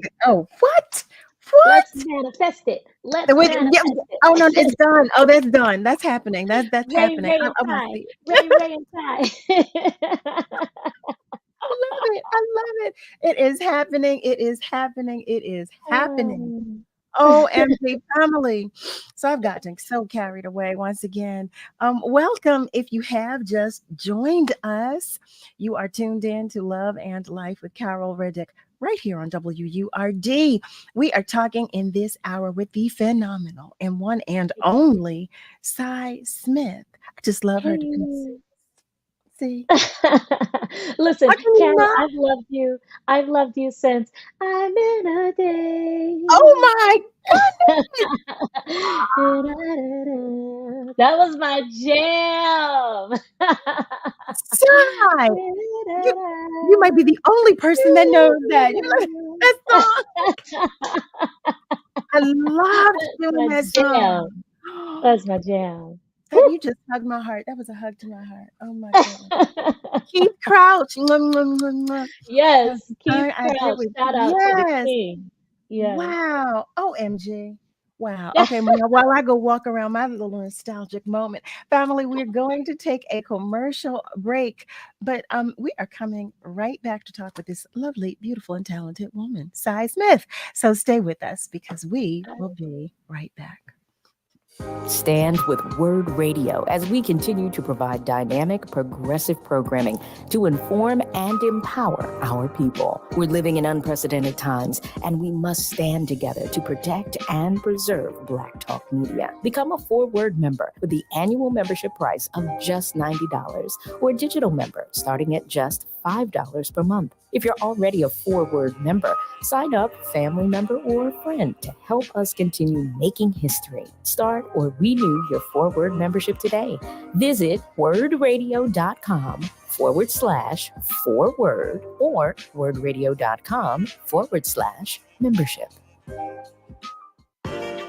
let's What? manifest it. Let's Wait, yeah, manifest oh, no, it's it. done. Oh, that's done. That's happening. That's Ray, happening. Ray, I and wanna Ty. see it. Ray, Ray, and Ty. I love it. I love it. It is happening. It is happening. It is happening. Oh, OMG family. So I've gotten so carried away once again. Welcome if you have just joined us. You are tuned in to Love and Life with Carol Riddick right here on WURD. We are talking in this hour with the phenomenal and one and only Cy Smith. I just love her to pieces. See? Listen, I Carol, cannot. I've loved you. I've loved you since I'm in a day. Oh my goodness. That was my jam. Cy, you might be the only person that knows that. You know that song? I loved doing My that song. jam. That's my jam. That you just hugged my heart. That was a hug to my heart. Oh my goodness. Keith Crouch. Yes, Keith I get Crouch. with Shout out to the yes. king. Yes. Wow. OMG. Wow. Okay, now while I go walk around my little nostalgic moment, family, we're going to take a commercial break, but we are coming right back to talk with this lovely, beautiful, and talented woman, Cy Smith. So stay with us because we will be right back. Stand with WURD Radio as we continue to provide dynamic, progressive programming to inform and empower our people. We're living in unprecedented times, and we must stand together to protect and preserve Black Talk Media. Become a 4WURD member with the annual membership price of just $90 or a digital member starting at just $5 per month. If you're already a 4WURD member, sign up, family member, or a friend to help us continue making history. Start or renew your 4WURD membership today. Visit wordradio.com/4WURD or wordradio.com/membership.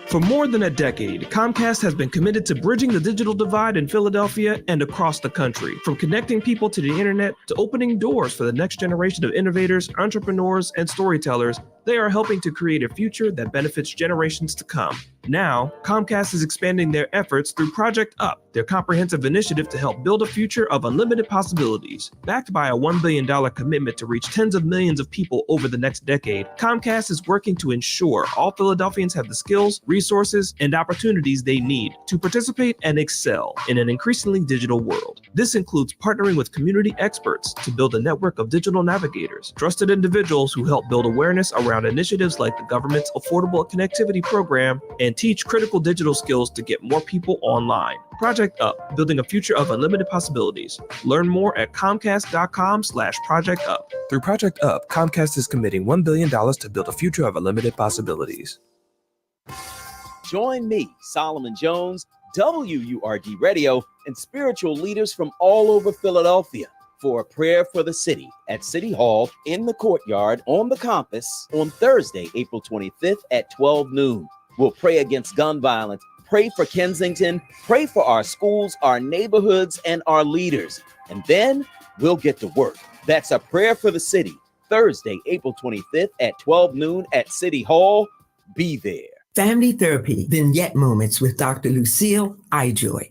For more than a decade, Comcast has been committed to bridging the digital divide in Philadelphia and across the country. From connecting people to the internet to opening doors for the next generation of innovators, entrepreneurs, and storytellers, they are helping to create a future that benefits generations to come. Now, Comcast is expanding their efforts through Project Up, their comprehensive initiative to help build a future of unlimited possibilities. Backed by a $1 billion commitment to reach tens of millions of people over the next decade, Comcast is working to ensure all Philadelphians have the skills, resources, and opportunities they need to participate and excel in an increasingly digital world. This includes partnering with community experts to build a network of digital navigators, trusted individuals who help build awareness around initiatives like the government's Affordable Connectivity Program and teach critical digital skills to get more people online. Project Up, building a future of unlimited possibilities. Learn more at comcast.com/Project Up. Through Project Up, Comcast is committing $1 billion to build a future of unlimited possibilities. Join me, Solomon Jones, WURD Radio, and spiritual leaders from all over Philadelphia for a prayer for the city at City Hall in the courtyard on the campus on Thursday, April 25th at 12 noon. We'll pray against gun violence, pray for Kensington, pray for our schools, our neighborhoods, and our leaders. And then we'll get to work. That's a prayer for the city, Thursday, April 25th at 12 noon at City Hall. Be there. Family Therapy Vignette Moments with Dr. Lucille Ijoy.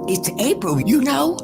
It's April, you know.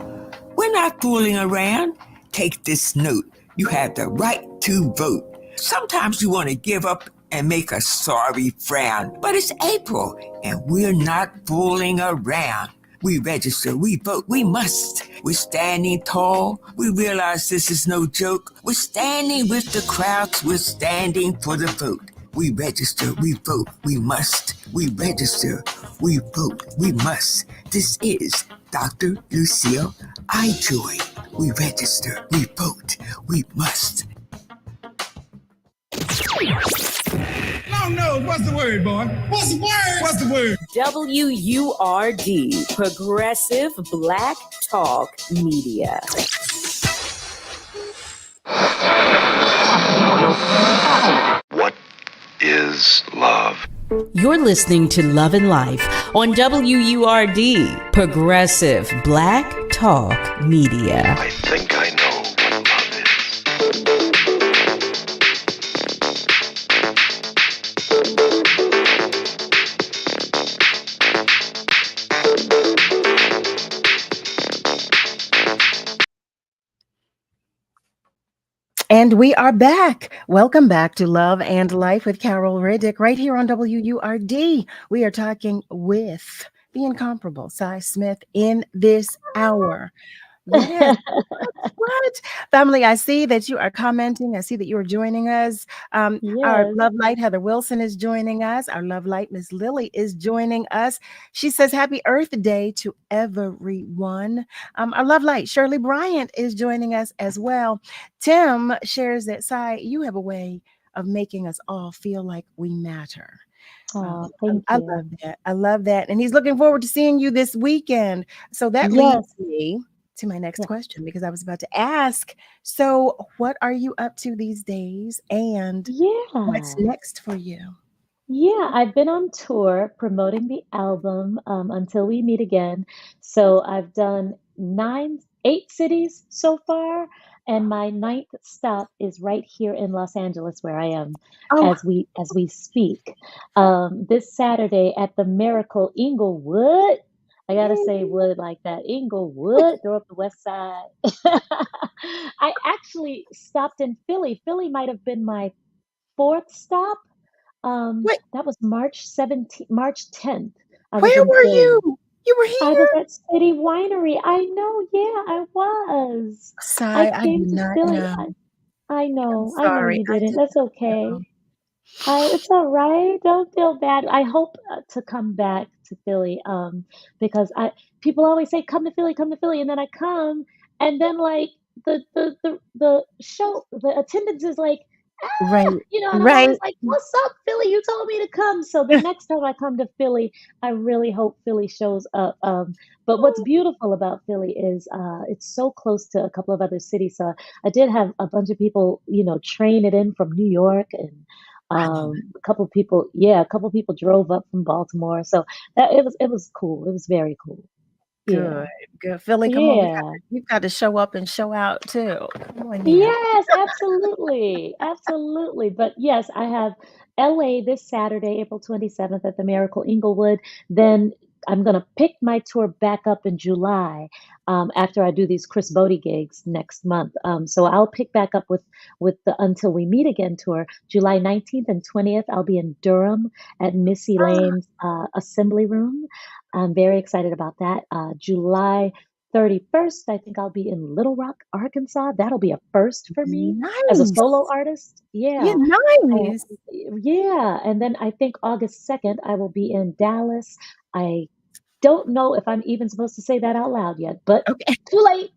We're not fooling around. Take this note. You have the right to vote. Sometimes you want to give up and make a sorry frown. But it's April, and we're not fooling around. We register, we vote, we must. We're standing tall. We realize this is no joke. We're standing with the crowds. We're standing for the vote. We register, we vote, we must. We register, we vote, we must. This is Dr. Lucille Ijoy. We register, we vote, we must. No, what's the word, boy? What's the word? What's the word? WURD, Progressive Black Talk Media. What is love? You're listening to Love and Life on WURD, Progressive Black Talk Media. I think I know what love is. And we are back. Welcome back to Love and Life with Carol Riddick right here on WURD. We are talking with the incomparable Cy Smith in this hour. Yes. What? Family, I see that you are commenting. I see that you are joining us. Our Yes. Love Light, Heather Wilson, is joining us. Our Love Light, Miss Lily, is joining us. She says, Happy Earth Day to everyone. Our Love Light, Shirley Bryant, is joining us as well. Tim shares that, Cy, you have a way of making us all feel like we matter. Oh, thank I love you. that. I love that. And he's looking forward to seeing you this weekend. So that leads Yes. me to my next Yeah. question because I was about to ask. So, what are you up to these days and what's Yeah. next for you? Yeah, I've been on tour promoting the album Until We Meet Again. So I've done 8 cities so far, and my ninth stop is right here in Los Angeles, where I am Oh, as we speak. This Saturday at the Miracle Inglewood. I gotta say wood like that. Inglewood, throw up the west side. I actually stopped in Philly. Philly might have been my fourth stop. wait, That was March 10th. I was where in were Philly. you? You were I was here? at City Winery. I know, yeah, I was. I Sai, I do came to not Philly. know. I'm I know sorry. you I didn't. did That's not know. okay. It's all right. Don't feel bad. I hope to come back to Philly because I people always say come to Philly, and then I come, and then like the show, the attendance is like, Right. and I'm Right. always like, "What's up, Philly? You told me to come." So the next time I come to Philly, I really hope Philly shows up. But what's beautiful about Philly is it's so close to a couple of other cities. So I did have a bunch of people, train it in from New York and a couple people drove up from Baltimore. So that it was cool. It was very cool. Good, Yeah. good. Philly, come on. Yeah. We've got to show up and show out too. Come on now. Yes, absolutely. Absolutely. But yes, I have LA this Saturday, April 27th at the Miracle Inglewood. Then I'm going to pick my tour back up in July after I do these Chris Bodie gigs next month. So I'll pick back up with the Until We Meet Again tour. July 19th and 20th, I'll be in Durham at Missy Lane's Assembly Room. I'm very excited about that. July 31st, I think I'll be in Little Rock, Arkansas. That'll be a first for me as a Nice. solo artist. Yeah, Yeah. And nice. yeah, and then I think August 2nd, I will be in Dallas. I don't know if I'm even supposed to say that out loud yet, but Okay. too late.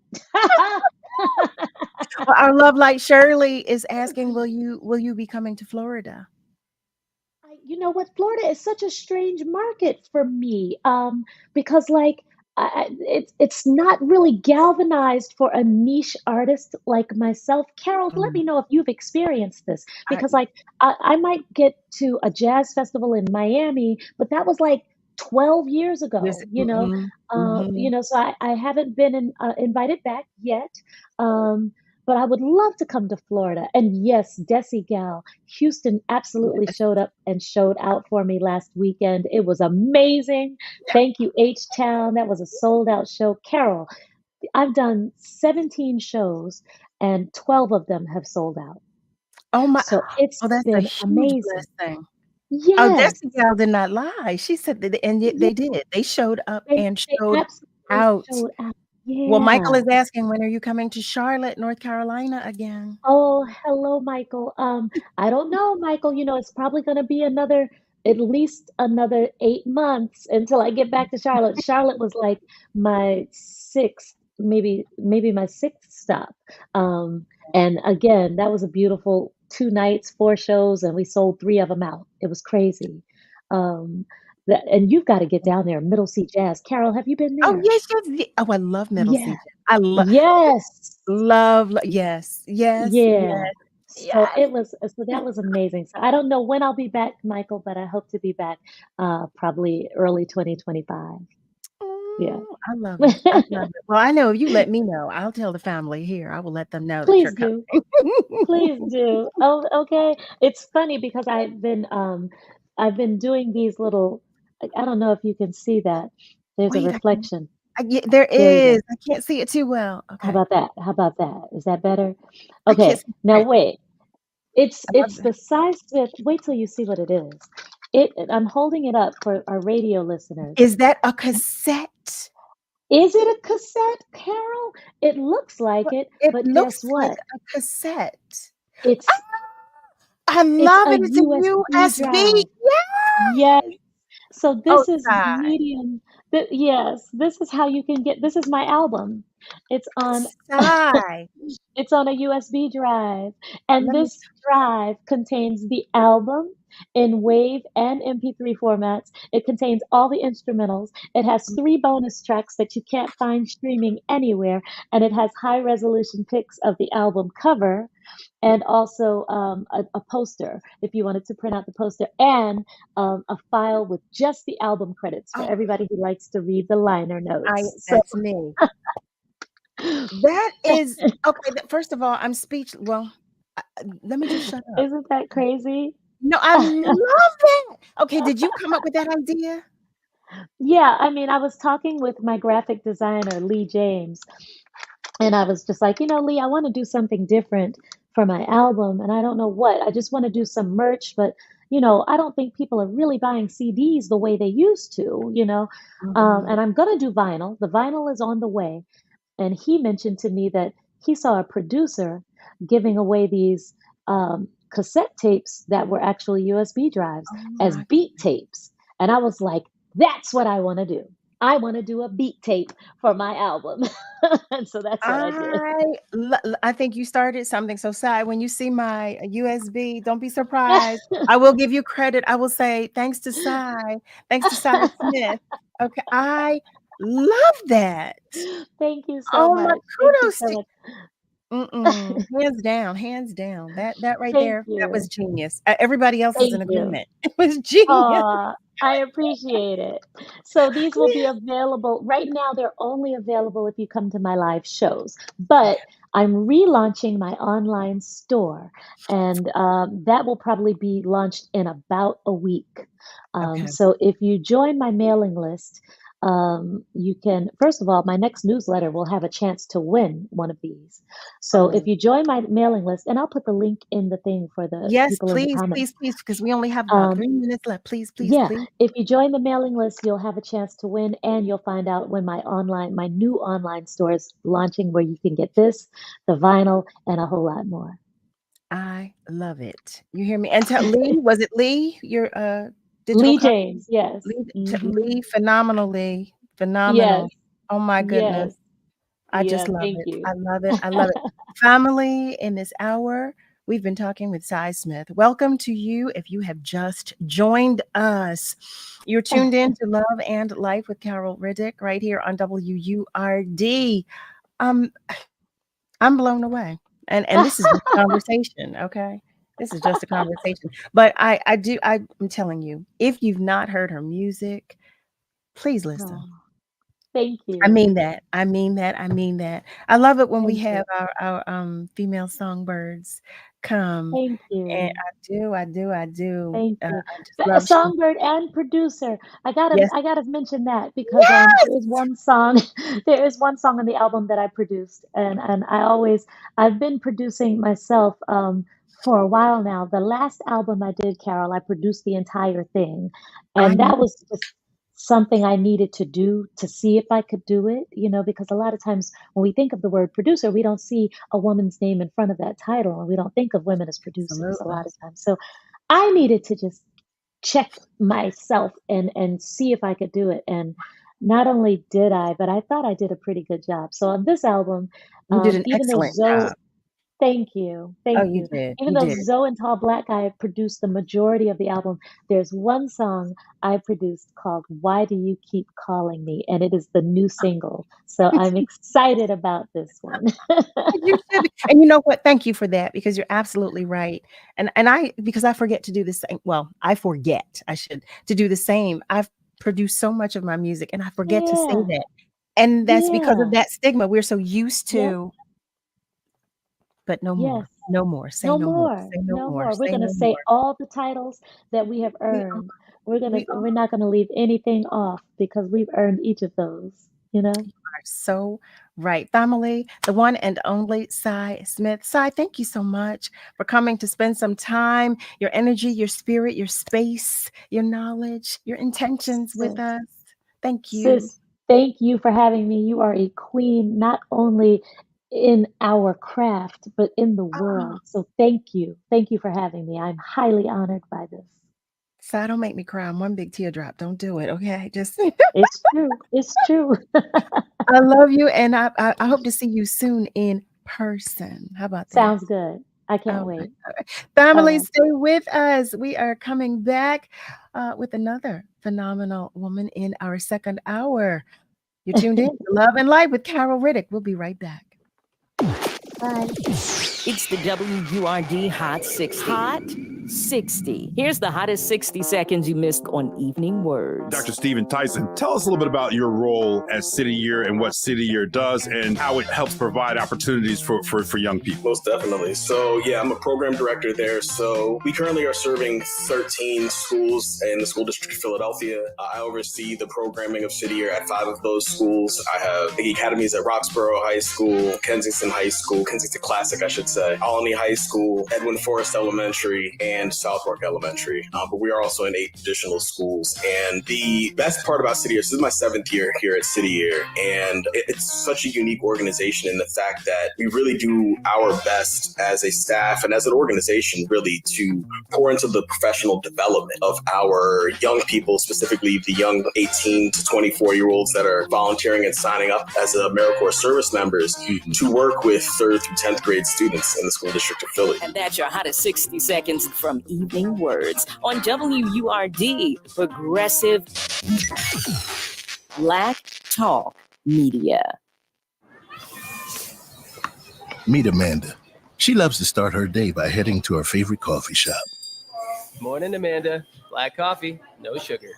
Well, our love light Shirley is asking, will you be coming to Florida? You know what? Florida is such a strange market for me, because like it's not really galvanized for a niche artist like myself. Carol, let Mm, me know if you've experienced this I, because like I might get to a jazz festival in Miami, but that was like 12 years this, ago, mm-hmm. so I haven't been invited back yet. Um, but I would love to come to Florida. And yes, Desi Gal, Houston absolutely Yes. showed up and showed out for me last weekend. It was amazing. Thank you, H Town. That was a sold out show. Carol, I've done 17 shows and 12 of them have sold out. Oh my, So it's oh, that's a been huge amazing. blessing. Oh, Yes, Destiny Gal did not lie. She said that, and yet yeah, they did. They showed up and they showed absolutely out. showed out. Well, Michael Yeah. is asking, when are you coming to Charlotte, North Carolina again? Oh, hello, Michael. I don't know, Michael. It's probably going to be at least another 8 months until I get back to Charlotte. Charlotte was like my sixth, maybe my sixth stop. And again, that was a beautiful 2 nights, 4 shows, and we sold three of them out. It was crazy. And you've got to get down there, Middle Sea Jazz. Carol, have you been Oh, there? yes, yes. Oh, I love Middle Yeah. Season. I love, Yes. yes, yes, Yeah. yes, So yes. that was amazing. So I don't know when I'll be back, Michael, but I hope to be back probably early 2025. Yeah. I love it. I love it. Well, I know if you let me know, I'll tell the family here. I will let them know that you're Please coming. do. Please do. Oh, okay. It's funny because I've been doing these little I don't know if you can see that. There's a Wait, reflection. There There we go. is. I can't see it too well. How Okay. about that? How about that? Is that better? I can't Okay. see Now it. wait. I love It's that. the size Smith. Wait till you see what it is. I'm holding it up for our radio listeners. Is that a cassette? Is it a cassette, Carol? It looks like Well, it, it but guess looks like what? a cassette. It's I it's love a it. It's a USB USB. drive. Yeah. Yes. So Oh, this is sigh. medium. Yes, this is how you can get. This is my album. It's on Sigh. it's on a USB drive, and Let me. this drive contains the album in WAV and MP3 formats. It contains all the instrumentals. It has 3 bonus tracks that you can't find streaming anywhere, and it has high resolution pics of the album cover and also a poster if you wanted to print out the poster, and a file with just the album credits for Oh, everybody who likes to read the liner notes. So that's me. That is okay. First of all, I'm speechless. Well, let me just shut up. isn't that crazy? No, I love that. Okay, did you come up with that idea? Yeah, I mean, I was talking with my graphic designer, Lee James, and I was just like, Lee, I want to do something different for my album, and I don't know what. I just want to do some merch, but I don't think people are really buying CDs the way they used to. Mhm. And I'm gonna do vinyl. The vinyl is on the way, and he mentioned to me that he saw a producer giving away these cassette tapes that were actually USB drives Oh as my. beat tapes. And I was like, that's what I want to do. I want to do a beat tape for my album. And so that's what I did. I think you started something. So, Sai, when you see my USB, don't be surprised. I will give you credit. I will say thanks to Sai, thanks to Sai Smith. Okay, I love that. Thank you so Oh my much. Thank you kudos so to much. hands down, hands down. That right Thank there, that was you. genius. Everybody else is in Thank you. agreement. It was genius. I appreciate it. So these will be available right now. They're only available if you come to my live shows, but I'm relaunching my online store, and that will probably be launched in about a week. Okay. So if you join my mailing list, you can, first of all, my next newsletter will have a chance to win one of these. So if Oh. you join my mailing list, and I'll put the link in the thing for the Yes, people in the please, comments. please, please, because we only have about Um, 3 minutes left. Please, please, yeah, please. if you join the mailing list, you'll have a chance to win, and you'll find out when my new online store is launching, where you can get this, the vinyl, and a whole lot more. I love it. You hear me? And tell Lee, was it Lee? Your digital Lee copy? James, yes. Lee, phenomenal, Lee. Yes, Phenomenal. Oh my yes, goodness. I just yeah, love thank it. you. I love it. I love it. Family, in this hour, we've been talking with Cy Smith. Welcome to you if you have just joined us. You're tuned in to Love and Life with Carol Riddick right here on WURD. I'm blown away. And this is just a conversation, okay? This is just a conversation. But I'm telling you, if you've not heard her music, please listen. Oh, thank I you. mean that. I mean that. I mean that. I love it when we Thank have you. our female songbirds come. Thank And you. I do. Thank you. I just love Songbird and producer. yes. I gotta mention that because Yes. there is one song there is one song on the album that I produced, and I've been producing myself for a while now. The last album I did, Carol, I produced the entire thing. I And know. that was just something I needed to do to see if I could do it, because a lot of times when we think of the word producer, we don't see a woman's name in front of that title, and we don't think of women as producers a Absolutely. lot of times. So I needed to just check myself and see if I could do it. And not only did I, but I thought I did a pretty good job. So on this album, You did an even though excellent Zoe, job. thank you, Oh, thank you you. did. Even You though did. Zoe and Tall Black Guy produced the majority of the album, there's one song I produced called "Why Do You Keep Calling Me," and it is the new single. So I'm excited about this one. You should be. And you know what? Thank you for that because you're absolutely right. And I because I forget to do the same. Well, I forget. I should to do the same. I've produced so much of my music and I forget to say Yeah, that. And that's because of yeah, that stigma. We're so used yep, to, but no yes. more. No more. Say No no more. more, Say no no more. more. We're Say gonna no say more. all the titles that we have We are. earned. We are. We're not gonna leave anything off because we've earned each of those. You know? You are so right. Family, the one and only Cy Smith. Cy, thank you so much for coming to spend some time, your energy, your spirit, your space, your knowledge, your intentions with us. Thank you. Sis, thank you for having me. You are a queen, not only in our craft, but in the world. So thank you. Thank you for having me. I'm highly honored by this. Cy, don't make me cry. I'm one big teardrop. Don't do it, okay? Just It's true. It's true. I love you, and I hope to see you soon in person. How about that? Sounds good. I can't All wait. right, all right. Family, All right. stay with us. We are coming back with another phenomenal woman in our second hour. You're tuned in to Love and Life with Carol Riddick. We'll be right back. Bye. It's the WURD Hot 60. Hot 60. Here's the hottest 60 seconds you missed on Evening Words. Dr. Stephen Tyson, tell us a little bit about your role as City Year and what City Year does and how it helps provide opportunities for young people. Most definitely. So, yeah, I'm a program director there. So we currently are serving 13 schools in the school district of Philadelphia. I oversee the programming of City Year at 5 of those schools. I have the academies at Roxborough High School, Kensington High School, Kensington Classic, I should say, Alany High School, Edwin Forrest Elementary, and Southwark Elementary. But we are also in 8 additional schools. And the best part about City Year, this is my 7th year here at City Year, and it's such a unique organization in the fact that we really do our best as a staff and as an organization really to pour into the professional development of our young people, specifically the young 18 to 24-year-olds that are volunteering and signing up as AmeriCorps service members to work with 3rd through 10th grade students in the school district of Philly. And that's your hottest 60 seconds from Evening Words on WURD, Progressive Black Talk Media. Meet Amanda. She loves to start her day by heading to her favorite coffee shop. Morning, Amanda. Black coffee, no sugar.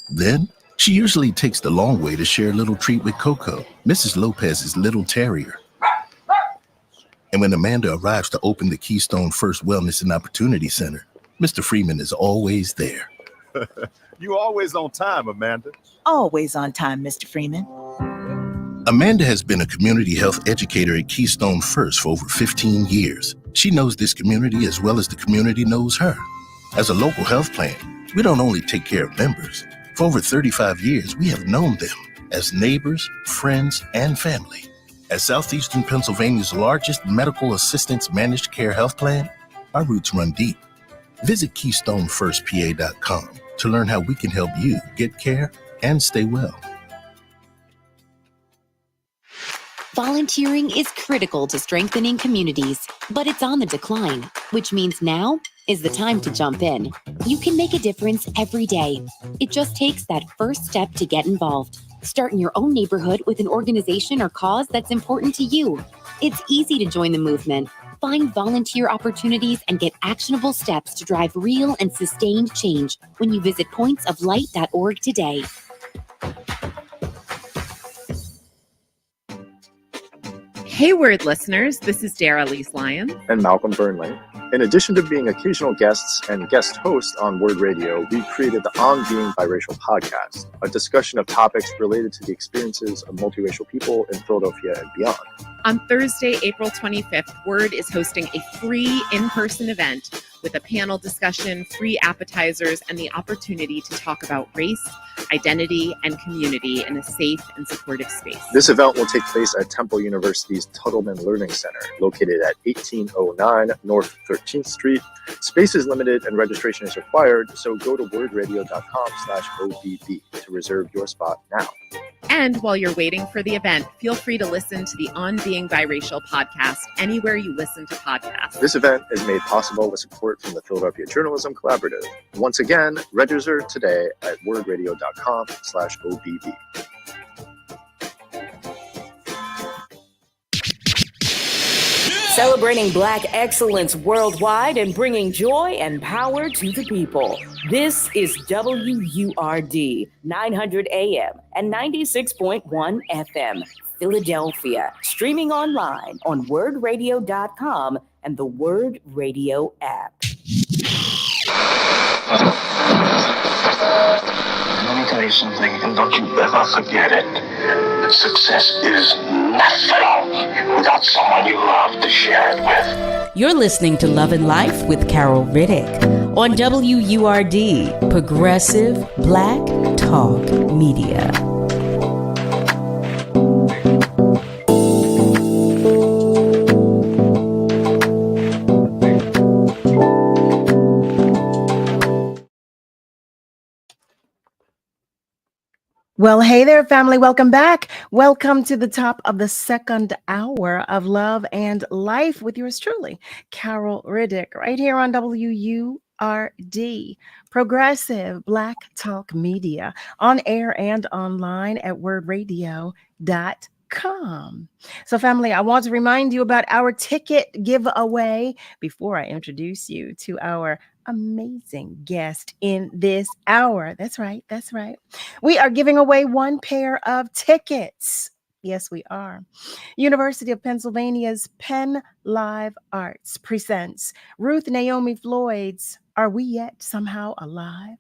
Then, she usually takes the long way to share a little treat with Coco, Mrs. Lopez's little terrier. And when Amanda arrives to open the Keystone First Wellness and Opportunity Center, Mr. Freeman is always there. You always on time, Amanda. Always on time, Mr. Freeman. Amanda has been a community health educator at Keystone First for over 15 years. She knows this community as well as the community knows her. As a local health plan, we don't only take care of members. For over 35 years, we have known them as neighbors, friends, and family. As Southeastern Pennsylvania's largest medical assistance managed care health plan, our roots run deep. Visit KeystoneFirstPA.com to learn how we can help you get care and stay well. Volunteering is critical to strengthening communities, but it's on the decline, which means now is the time to jump in. You can make a difference every day. It just takes that first step to get involved. Start in your own neighborhood with an organization or cause that's important to you. It's easy to join the movement. Find volunteer opportunities and get actionable steps to drive real and sustained change when you visit pointsoflight.org today. Hey, WURD listeners, this is Dara Leese Lyons and Malcolm Burnley. In addition to being occasional guests and guest hosts on WURD Radio, we created the On Being Biracial podcast, a discussion of topics related to the experiences of multiracial people in Philadelphia and beyond. On Thursday, April 25th, WURD is hosting a free in-person event with a panel discussion, free appetizers, and the opportunity to talk about race, identity, and community in a safe and supportive space. This event will take place at Temple University's Tuttleman Learning Center, located at 1809 North 13th Street. Space is limited and registration is required, so go to wordradio.com/OBB to reserve your spot now. And while you're waiting for the event, feel free to listen to the On Being Biracial podcast anywhere you listen to podcasts. This event is made possible with support from the Philadelphia Journalism Collaborative. Once again, register today at wordradio.com/OBB. Celebrating Black excellence worldwide and bringing joy and power to the people. This is WURD 900 AM and 96.1 FM, Philadelphia. Streaming online on wordradio.com and the WURD Radio app. let me tell you something, and don't you ever forget it. Success is nothing without someone you love to share it with. You're listening to Love and Life with Carol Riddick on WURD, Progressive Black Talk Media. Well, hey there, family. Welcome back. Welcome to the top of the second hour of Love and Life with yours truly, Carol Riddick, right here on WURD, Progressive Black Talk Media, on air and online at wordradio.com. So, family, I want to remind you about our ticket giveaway before I introduce you to our amazing guest in this hour. That's right. That's right. We are giving away one pair of tickets. Yes, we are. University of Pennsylvania's Penn Live Arts presents Ruth Naomi Floyd's Are We Yet Somehow Alive?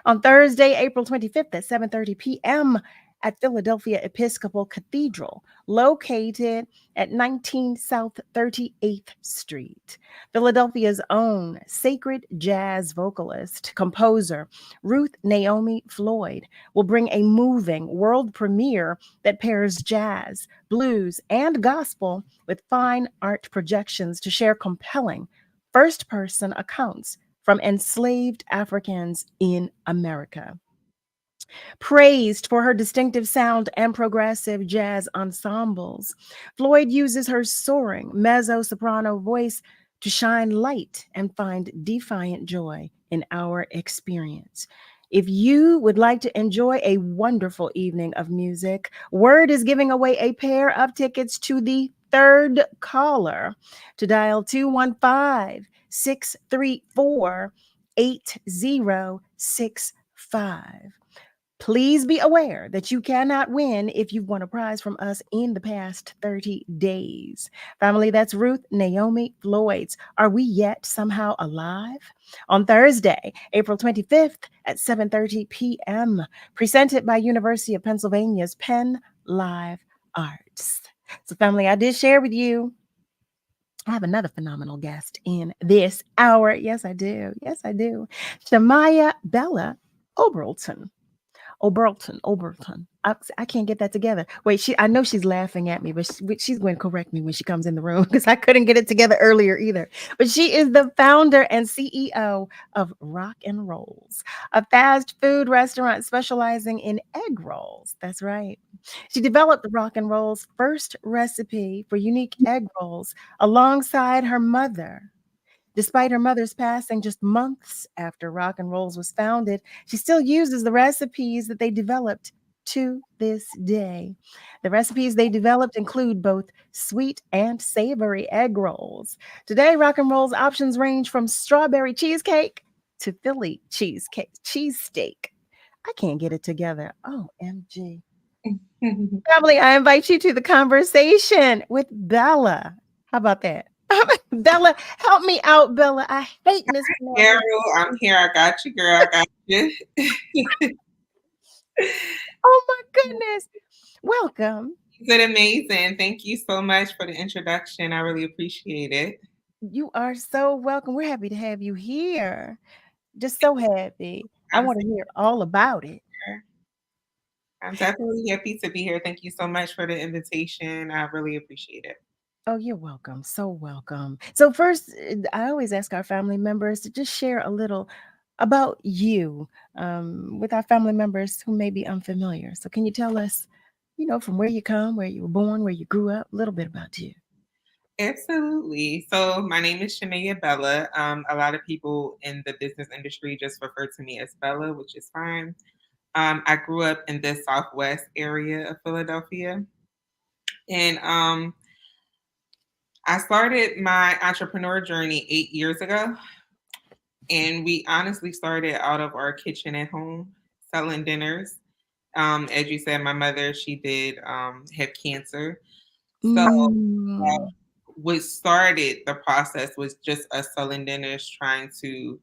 On Thursday, April 25th at 7:30 p.m. at Philadelphia Episcopal Cathedral, located at 19 South 38th Street. Philadelphia's own sacred jazz vocalist, composer Ruth Naomi Floyd will bring a moving world premiere that pairs jazz, blues, and gospel with fine art projections to share compelling first-person accounts from enslaved Africans in America. Praised for her distinctive sound and progressive jazz ensembles, Floyd uses her soaring mezzo-soprano voice to shine light and find defiant joy in our experience. If you would like to enjoy a wonderful evening of music, WURD is giving away a pair of tickets to the third caller to dial 215-634-8065. Please be aware that you cannot win if you've won a prize from us in the past 30 days. Family, that's Ruth Naomi Floyd's Are We Yet Somehow Alive? On Thursday, April 25th at 7:30 p.m., presented by University of Pennsylvania's Penn Live Arts. So, family, I did share with you I have another phenomenal guest in this hour. Yes, I do. Yes, I do. Shamaya Bella Oberlton. Oberlton. I can't get that together. Wait, I know she's laughing at me, but she's going to correct me when she comes in the room because I couldn't get it together earlier either. But she is the founder and CEO of Rock and Rolls, a fast food restaurant specializing in egg rolls. That's right. She developed the Rock and Rolls' first recipe for unique egg rolls alongside her mother. Despite her mother's passing just months after Rock and Rolls was founded, she still uses the recipes that they developed to this day. The recipes they developed include both sweet and savory egg rolls. Today, Rock and Rolls options range from strawberry cheesecake to Philly cheesesteak. I can't get it together. OMG. Family, I invite you to the conversation with Bella. How about that? Bella, help me out, Bella. I hate Miss Carol. I'm here. I got you, girl. I got you. Oh my goodness. Welcome. You did amazing. Thank you so much for the introduction. I really appreciate it. You are so welcome. We're happy to have you here. Just so happy. I want to hear all about it. I'm definitely happy to be here. Thank you so much for the invitation. I really appreciate it. Oh, you're welcome. So welcome. So first, I always ask our family members to just share a little about you with our family members who may be unfamiliar. So can you tell us, from where you come, where you were born, where you grew up, a little bit about you? Absolutely. So my name is Shamaya Bella. A lot of people in the business industry just refer to me as Bella, which is fine. I grew up in the Southwest area of Philadelphia. And I started my entrepreneur journey 8 years ago. And we honestly started out of our kitchen at home selling dinners. As you said, my mother, she did have cancer. So what started the process was just us selling dinners, trying to,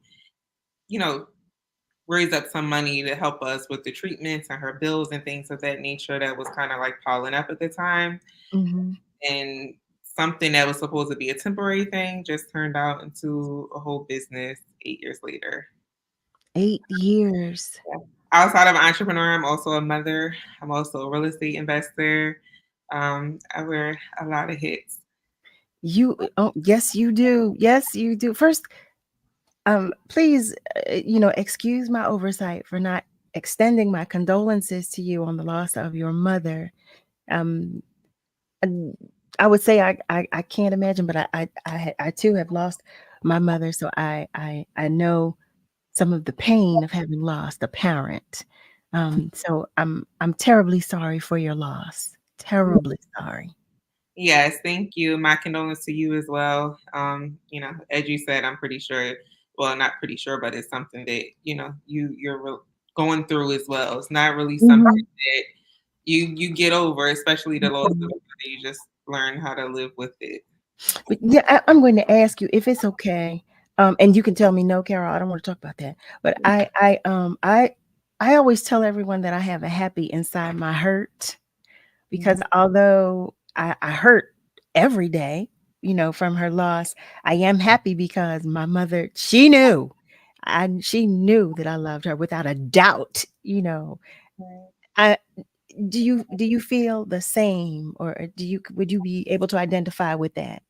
raise up some money to help us with the treatments and her bills and things of that nature that was kind of like piling up at the time. Mhm. And something that was supposed to be a temporary thing just turned out into a whole business 8 years later. 8 years. Yeah. Outside of entrepreneur, I'm also a mother. I'm also a real estate investor. I wear a lot of hats. Yes, you do. Yes, you do. First, please, excuse my oversight for not extending my condolences to you on the loss of your mother. Um, and I would say I can't imagine, but I too have lost my mother, so I know some of the pain of having lost a parent. So I'm terribly sorry for your loss. Terribly sorry. Yes, thank you. My condolences to you as well. As you said, I'm pretty sure, well, not pretty sure, but it's something that, you're going through as well. It's not really something Mhm. that you get over, especially the loss of Mhm. a mother. You just learn how to live with it. But yeah, I'm going to ask you if it's okay, and you can tell me no, Carol. I don't want to talk about that. But I always tell everyone that I have a happy inside my hurt because although I hurt every day, from her loss, I am happy because my mother, she knew, she knew that I loved her without a doubt. I do you feel the same, or would you be able to identify with that?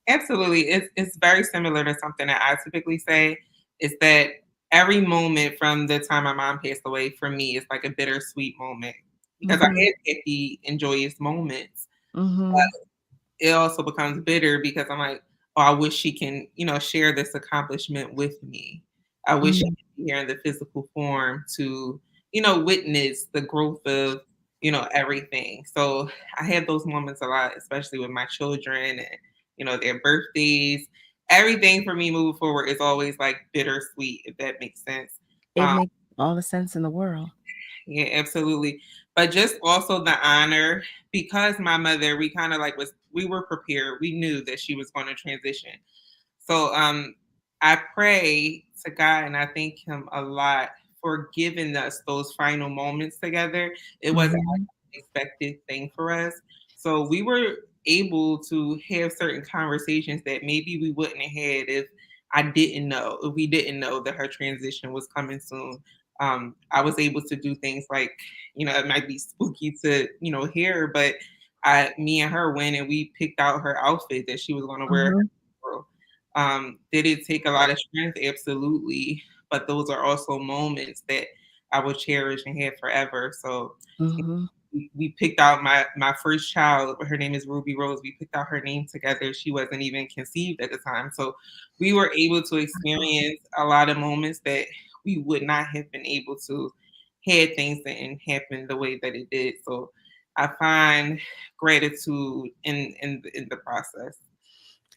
Absolutely. It's very similar to something that I typically say is that every moment from the time my mom passed away for me is like a bittersweet moment because I Mhm. had happy and joyous moments. Mhm. It also becomes bitter because I'm like, oh, I wish she can, share this accomplishment with me. I wish she Mhm. could be here in the physical form to, witness the growth of, everything. So I have those moments a lot, especially with my children and, their birthdays. Everything for me moving forward is always like bittersweet, if that makes sense. It Um, makes all the sense in the world. yeah, absolutely. But just also the honor because my mother, we kind of like we were prepared. We knew that she was going to transition. So I pray to God and I thank him a lot for giving us those final moments together. It wasn't like Mhm. an expected thing for us. So we were able to have certain conversations that maybe we wouldn't have had if we didn't know that her transition was coming soon. I was able to do things like, it might be spooky to, hear, but me and her went and we picked out her outfit that she was going to wear. Mhm. Did it take a lot of strength? Absolutely. But those are also moments that I will cherish and have forever. So Mhm. we picked out my first child. Her name is Ruby Rose. We picked out her name together. She wasn't even conceived at the time. So we were able to experience a lot of moments that we would not have been able to had things didn't happen the way that it did. So I find gratitude in the process.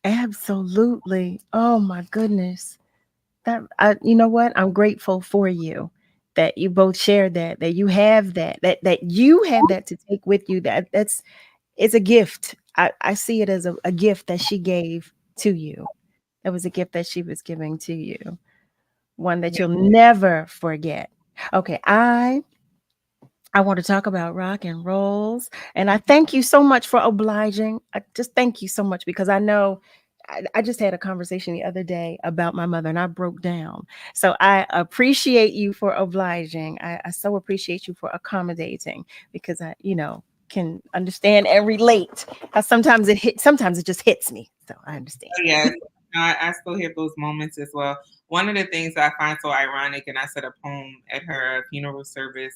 Absolutely. Oh my goodness. You know what? I'm grateful for you that you both shared that you have that you have that to take with you. That's it's a gift. I see it as a gift that she gave to you. It was a gift that she was giving to you. One that Yeah. you'll never forget. Okay, I want to talk about rock and rolls. And I thank you so much for obliging. I just thank you so much because I know I just had a conversation the other day about my mother and I broke down. So I appreciate you for obliging. I so appreciate you for accommodating because I can understand and relate. How sometimes it just hits me. So I understand. Yes, I still have those moments as well. One of the things that I find so ironic, and I said a poem at her funeral service,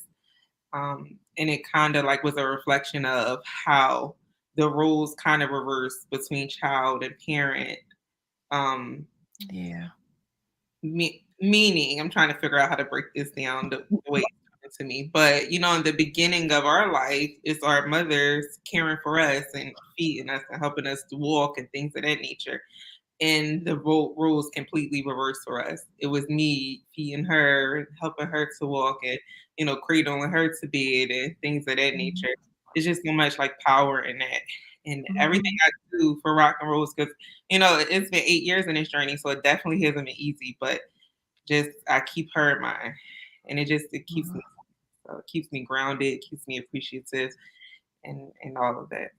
and it kind of like was a reflection of how the roles kind of reverse between child and parent. Um, Yeah. Meaning, I'm trying to figure out how to break this down the way it's coming to me. But in the beginning of our life, it's our mothers caring for us and feeding us and helping us to walk and things of that nature. And the roles completely reversed for us. It was me feeding her, helping her to walk, and cradling her to bed and things of that Mhm. nature. It's just so much like power in that, and everything Mhm. I do for rock and rolls because it's been 8 years in this journey, so it definitely hasn't been easy. But just I keep her in mind. and it keeps me grounded, keeps me appreciative, and all of that.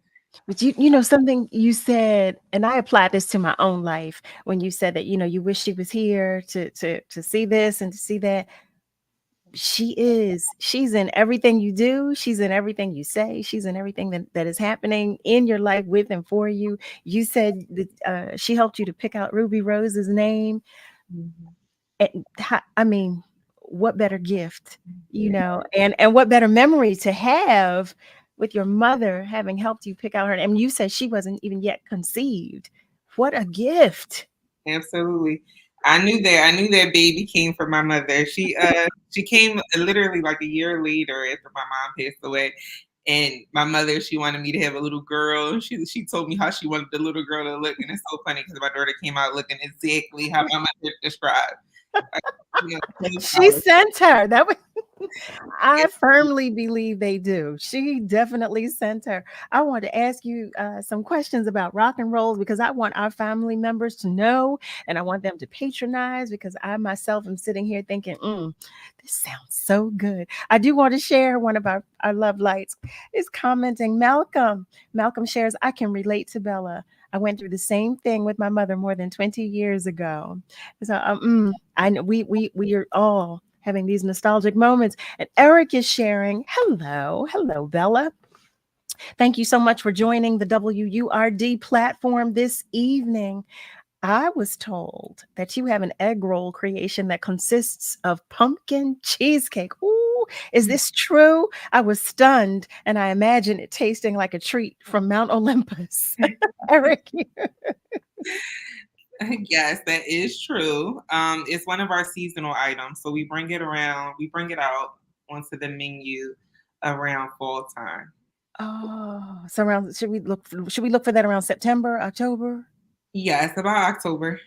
But you know something you said, and I applied this to my own life when you said that you wish she was here to see this and to see that. She's in everything you do. She's in everything you say. She's in everything that is happening in your life with and for you. You said that she helped you to pick out Ruby Rose's name. And I mean, what better gift, and what better memory to have with your mother having helped you pick out her. And you said she wasn't even yet conceived. What a gift. Absolutely. I knew that baby came from my mother. She came literally like a year later after my mom passed away. And my mother, she wanted me to have a little girl. She told me how she wanted the little girl to look. And it's so funny because my daughter came out looking exactly how my mother described. She sent her. That was I firmly believe they do. She definitely sent her. I want to ask you some questions about rock and rolls because I want our family members to know and I want them to patronize because I myself am sitting here thinking, this sounds so good. I do want to share one of our love lights is commenting. Malcolm shares, I can relate to Bella. I went through the same thing with my mother more than 20 years ago. So I know we are all having these nostalgic moments. And Eric is sharing, hello, Bella. Thank you so much for joining the WURD platform this evening. I was told that you have an egg roll creation that consists of pumpkin cheesecake. Ooh, is this true? I was stunned, and I imagine it tasting like a treat from Mount Olympus. Eric. Yes, that is true. It's one of our seasonal items. So we bring it out onto the menu around fall time. Oh, so should we look for that around September, October? Yes, about October.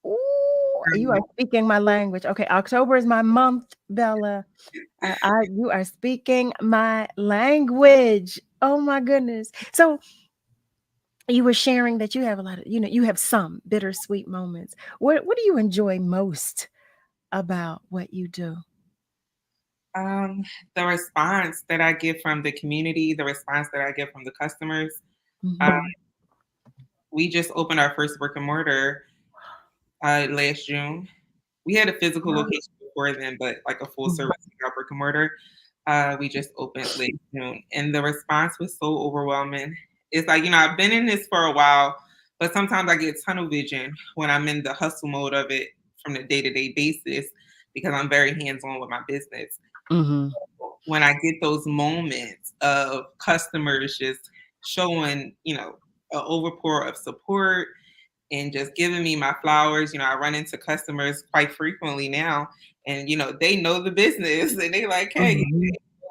Ooh, you are speaking my language. Okay, October is my month, Bella. You are speaking my language. Oh my goodness. So you were sharing that you have a lot of, you have some bittersweet moments. What do you enjoy most about what you do? The response that I get from the community, the response that I get from the customers. We just opened our first brick and mortar last June. We had a physical location before then, but like a full service brick and mortar. We just opened last June, and the response was so overwhelming. It's like, I've been in this for a while, but sometimes I get tunnel vision when I'm in the hustle mode of it from the day-to-day basis because I'm very hands-on with my business. When I get those moments of customers just showing, an overpour of support and just giving me my flowers. I run into customers quite frequently now, and they know the business and they like, hey,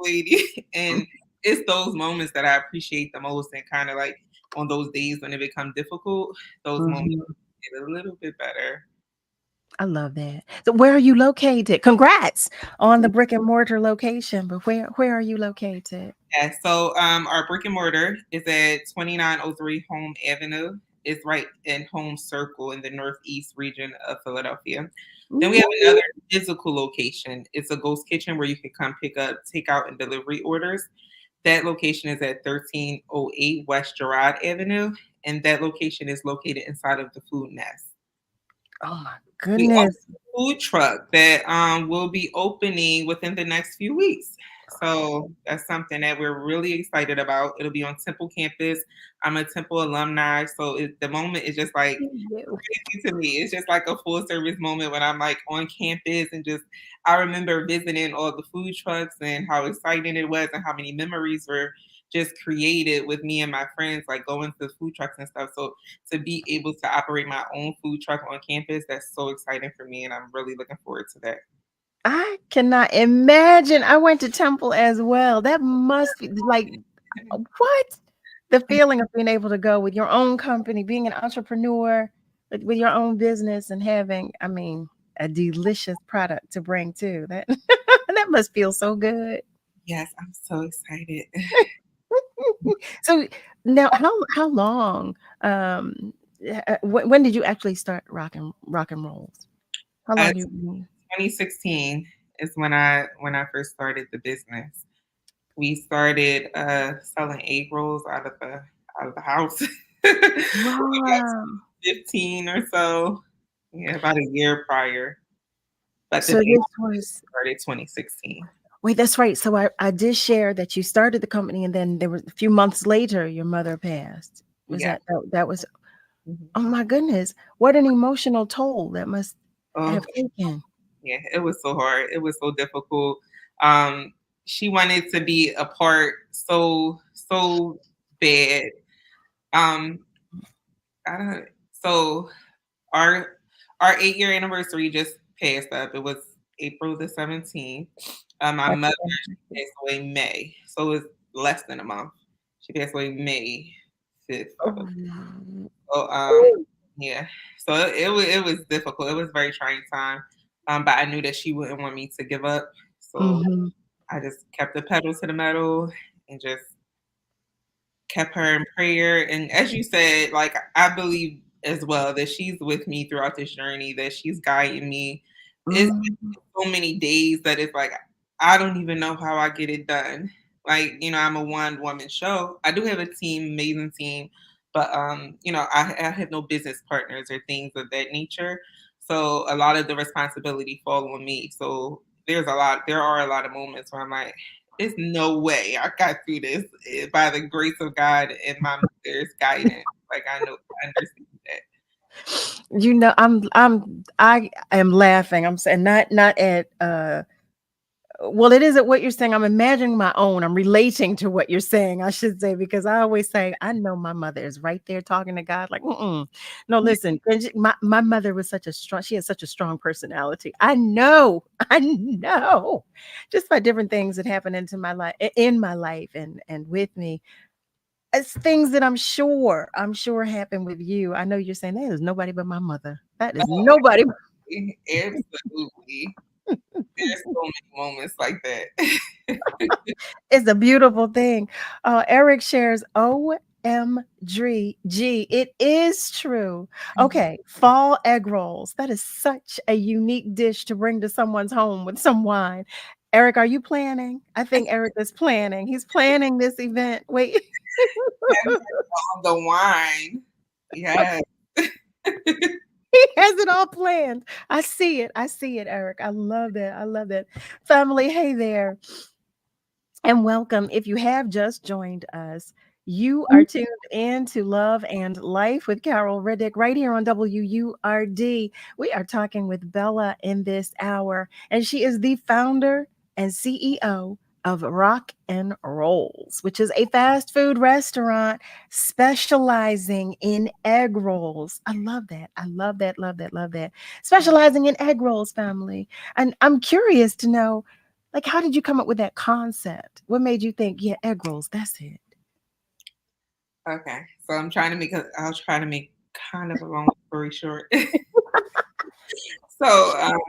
lady. And it's those moments that I appreciate the most, and kind of like on those days when it becomes difficult, those moments get a little bit better. I love that. So where are you located? Congrats on the brick and mortar location, but where are you located? Yeah, so our brick and mortar is at 2903 Home Avenue. It's right in Home Circle in the northeast region of Philadelphia. Then we have another physical location. It's a ghost kitchen where you can come pick up takeout and delivery orders. That location is at 1308 West Girard Avenue, and that location is located inside of the Food Nest. Oh my We also goodness. have a food truck that will be opening within the next few weeks. So that's something that we're really excited about. It'll be on Temple campus. I'm a Temple alumni, so the moment is just like crazy to me. It's just like a full service moment when I'm like on campus, and just I remember visiting all the food trucks and how exciting it was and how many memories were just created with me and my friends, like going to food trucks and stuff. So to be able to operate my own food truck on campus, that's so exciting for me, and I'm really looking forward to that. I cannot imagine. I went to Temple as well. That must be like, what? The feeling of being able to go with your own company, being an entrepreneur with your own business and having, a delicious product to bring too. That that must feel so good. Yes, I'm so excited. So now, how long? When did you actually start rock and rolls? How long do you? 2016, is when I first started the business. We started selling egg rolls out of the house. Wow. 15 or so. Yeah, about a year prior. But the So this business was started 2016. wait, that's right. So I did share that you started the company, and then there was a few months later your mother passed. Was Yeah. that was Mhm. oh my goodness. What an emotional toll that must Oh, have taken. yeah, it was so hard. It was so difficult. She wanted to be a part so bad. Um, I don't. So our 8-year anniversary just passed up. It was April the 17th. My Happy mother anniversary. passed away May, so it was less than a month. She passed away May 5th, I believe. Oh. So Ooh. yeah, so it was difficult. It was a very trying time. But I knew that she wouldn't want me to give up, so Mhm. I just kept the pedal to the metal and just kept her in prayer. And as you said, like I believe as well that she's with me throughout this journey, that she's guiding me. It's Mhm. been so many days that it's like I don't even know how I get it done. Like, I'm a one woman show. I do have a team, amazing team, but I have no business partners or things of that nature. So a lot of the responsibility fall on me. So there are a lot of moments where I'm like, there's no way I got through this by the grace of God and my mother's guidance. Like I understand that. I am laughing. I'm saying not at well, it isn't what you're saying. I'm imagining my own. I'm relating to what you're saying, I should say, because I always say, I know my mother is right there talking to God. Like, mm-mm. No, listen, my mother was she had such a strong personality. I know, just by different things that happened in my life and with me. It's things that I'm sure happened with you. I know you're saying that is nobody but my mother. That is Oh, nobody. absolutely. There's so many moments like that. It's a beautiful thing. Eric shares, OMG, it is true. Okay, fall egg rolls. That is such a unique dish to bring to someone's home with some wine. Eric, are you planning? I think Eric is planning. He's planning this event. Wait. The wine. Yes. He has it all planned. I see it. Eric. I love that. Family, hey there. And welcome. If you have just joined us, you are tuned in to Love and Life with Carol Riddick right here on WURD. We are talking with Bella in this hour, and she is the founder and CEO of Rock and Rolls, which is a fast food restaurant specializing in egg rolls. I love that. Love that. Specializing in egg rolls, family. And I'm curious to know, like, how did you come up with that concept? What made you think, yeah, egg rolls, that's it? Okay. So I'll try to make kind of a long story short. So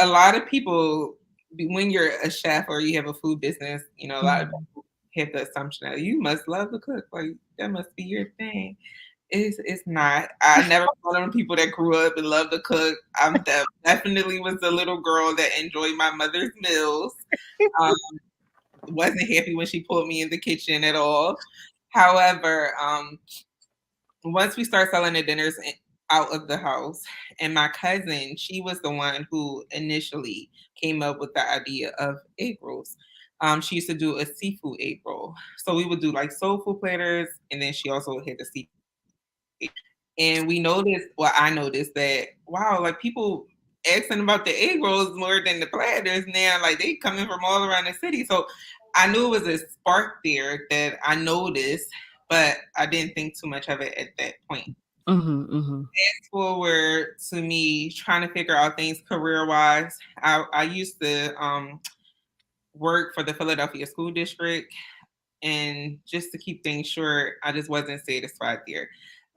a lot of people, when you're a chef or you have a food business, a lot of people have the assumption that you must love to cook. Like that must be your thing. It's not. I never was one of the people that grew up and loved to cook. Definitely was the little girl that enjoyed my mother's meals. Wasn't happy when she pulled me in the kitchen at all. However, once we start selling the dinners out of the house, and my cousin, she was the one who initially came up with the idea of egg rolls. She used to do a seafood egg roll. So we would do like soul food platters, and then she also had the seafood. And I noticed that, wow, like people asking about the egg rolls more than the platters now, like they coming from all around the city. So I knew it was a spark there that I noticed, but I didn't think too much of it at that point. Fast forward to me trying to figure out things career-wise. I used to work for the Philadelphia School District, and just to keep things short, I just wasn't satisfied there.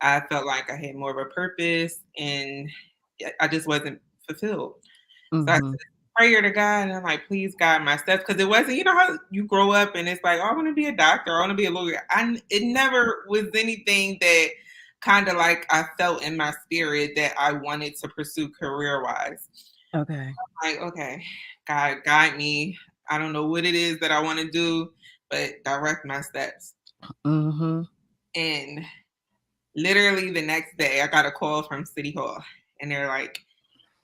I felt like I had more of a purpose, and I just wasn't fulfilled. So I said prayer to God, and I'm like, please guide my steps, because it wasn't, how you grow up and it's like, oh, I want to be a doctor, I want to be a lawyer. It never was anything that kind of like I felt in my spirit that I wanted to pursue career-wise. Okay. Like, okay, God, guide me. I don't know what it is that I want to do, but direct my steps. Mm-hmm. And literally the next day, I got a call from City Hall, and they're like,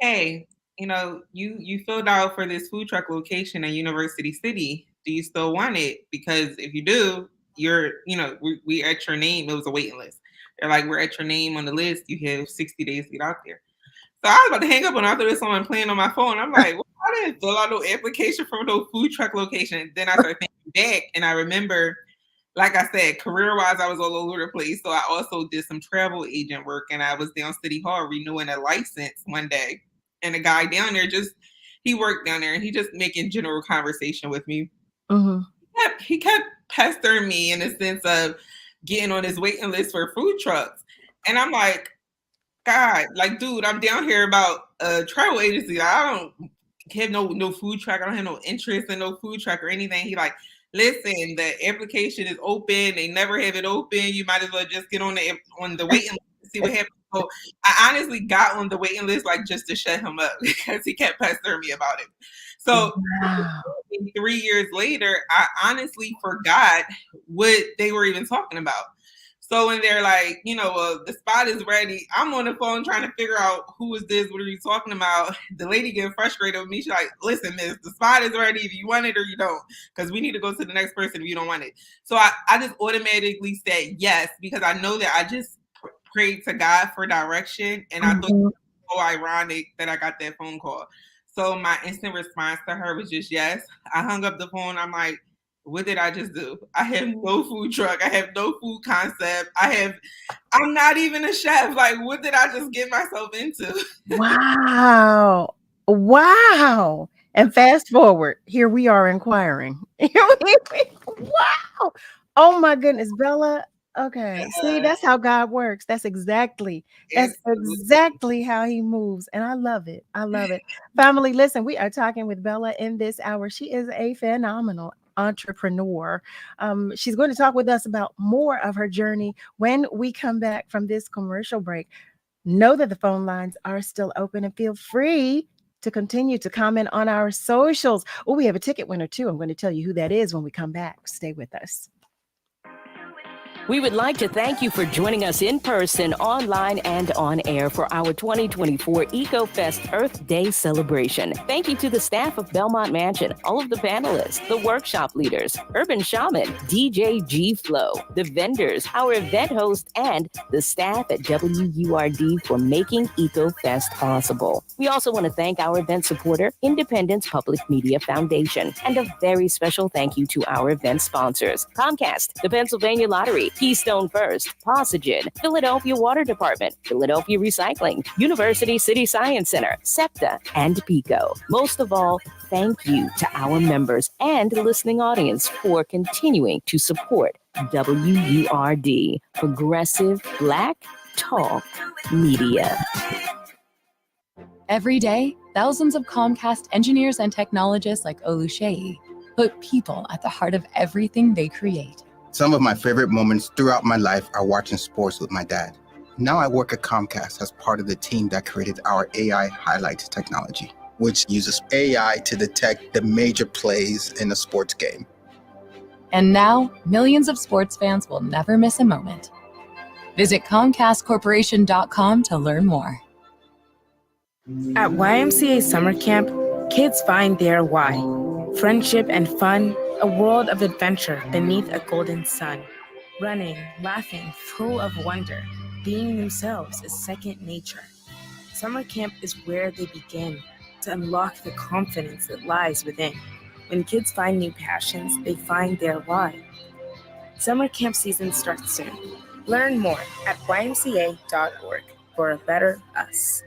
"Hey, you filled out for this food truck location in University City. Do you still want it? Because if you do, we at your name. It was a waiting list. They're like, we're at your name on the list. You have 60 days to get out there." So I was about to hang up and I thought there was someone playing on my phone. I'm like, well, I didn't fill out no application for no food truck location. And then I started thinking back, and I remember, like I said, career-wise, I was all over the place. So I also did some travel agent work, and I was down City Hall renewing a license one day. And a guy down there he worked down there, and he just making general conversation with me. Mm-hmm. He kept pestering me in the sense of getting on his waiting list for food trucks. And I'm like, God, like, dude, I'm down here about a travel agency. I don't have no food truck. I don't have no interest in no food truck or anything. He like, listen, the application is open. They never have it open. You might as well just get on the waiting list and see what happens. So I honestly got on the waiting list like just to shut him up because he kept pestering me about it. So 3 years later, I honestly forgot what they were even talking about. So when they're like, the spot is ready, I'm on the phone trying to figure out who is this, what are you talking about? The lady getting frustrated with me. She's like, listen, miss, the spot is ready if you want it or you don't, because we need to go to the next person if you don't want it. So I just automatically said yes, because I know that I just prayed to God for direction, and I thought it was so ironic that I got that phone call. So my instant response to her was just yes. I hung up the phone. I'm like, what did I just do? I have no food truck. I have no food concept. I'm not even a chef. Like, what did I just get myself into? Wow. Wow. And fast forward, here we are inquiring. Wow. Oh my goodness, Bella. Okay. See, that's how God works. That's exactly how he moves. And I love it. I love it. Family, listen, we are talking with Bella in this hour. She is a phenomenal entrepreneur. She's going to talk with us about more of her journey when we come back from this commercial break. Know that the phone lines are still open, and feel free to continue to comment on our socials. Oh, we have a ticket winner too. I'm going to tell you who that is when we come back. Stay with us. We would like to thank you for joining us in person, online, and on air for our 2024 EcoFest Earth Day celebration. Thank you to the staff of Belmont Mansion, all of the panelists, the workshop leaders, Urban Shaman, DJ G Flow, the vendors, our event host, and the staff at WURD for making EcoFest possible. We also want to thank our event supporter, Independence Public Media Foundation, and a very special thank you to our event sponsors, Comcast, the Pennsylvania Lottery, Keystone First, Posigen, Philadelphia Water Department, Philadelphia Recycling, University City Science Center, SEPTA, and PICO. Most of all, thank you to our members and listening audience for continuing to support WURD, Progressive Black Talk Media. Every day, thousands of Comcast engineers and technologists like Oluseyi put people at the heart of everything they create. Some of my favorite moments throughout my life are watching sports with my dad. Now I work at Comcast as part of the team that created our AI highlights technology, which uses AI to detect the major plays in a sports game. And now, millions of sports fans will never miss a moment. Visit ComcastCorporation.com to learn more. At YMCA Summer Camp, kids find their why. Friendship and fun, a world of adventure beneath a golden sun. Running, laughing, full of wonder. Being themselves is second nature. Summer camp is where they begin to unlock the confidence that lies within. When kids find new passions, they find their why. Summer camp season starts soon. Learn more at ymca.org for a better us.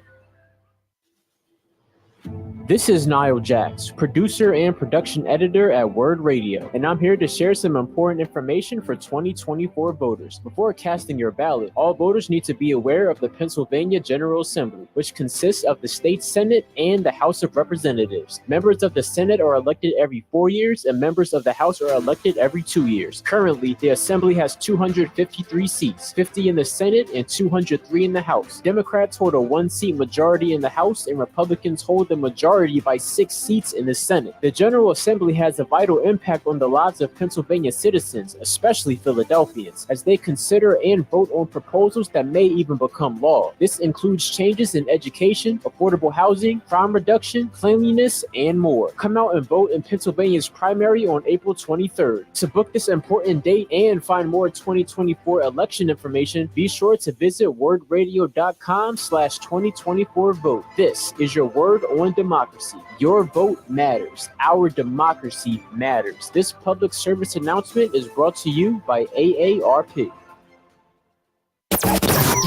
This is Niall Jax, producer and production editor at WURD Radio, and I'm here to share some important information for 2024 voters. Before casting your ballot, all voters need to be aware of the Pennsylvania General Assembly, which consists of the State Senate and the House of Representatives. Members of the Senate are elected every 4 years, and members of the House are elected every 2 years. Currently, the Assembly has 253 seats, 50 in the Senate and 203 in the House. Democrats hold a one-seat majority in the House, and Republicans hold the majority by 6 seats in the Senate. The General Assembly has a vital impact on the lives of Pennsylvania citizens, especially Philadelphians, as they consider and vote on proposals that may even become law. This includes changes in education, affordable housing, crime reduction, cleanliness, and more. Come out and vote in Pennsylvania's primary on April 23rd. To book this important date and find more 2024 election information, be sure to visit wordradio.com/2024vote. This is your word on democracy. Your vote matters. Our democracy matters. This public service announcement is brought to you by AARP.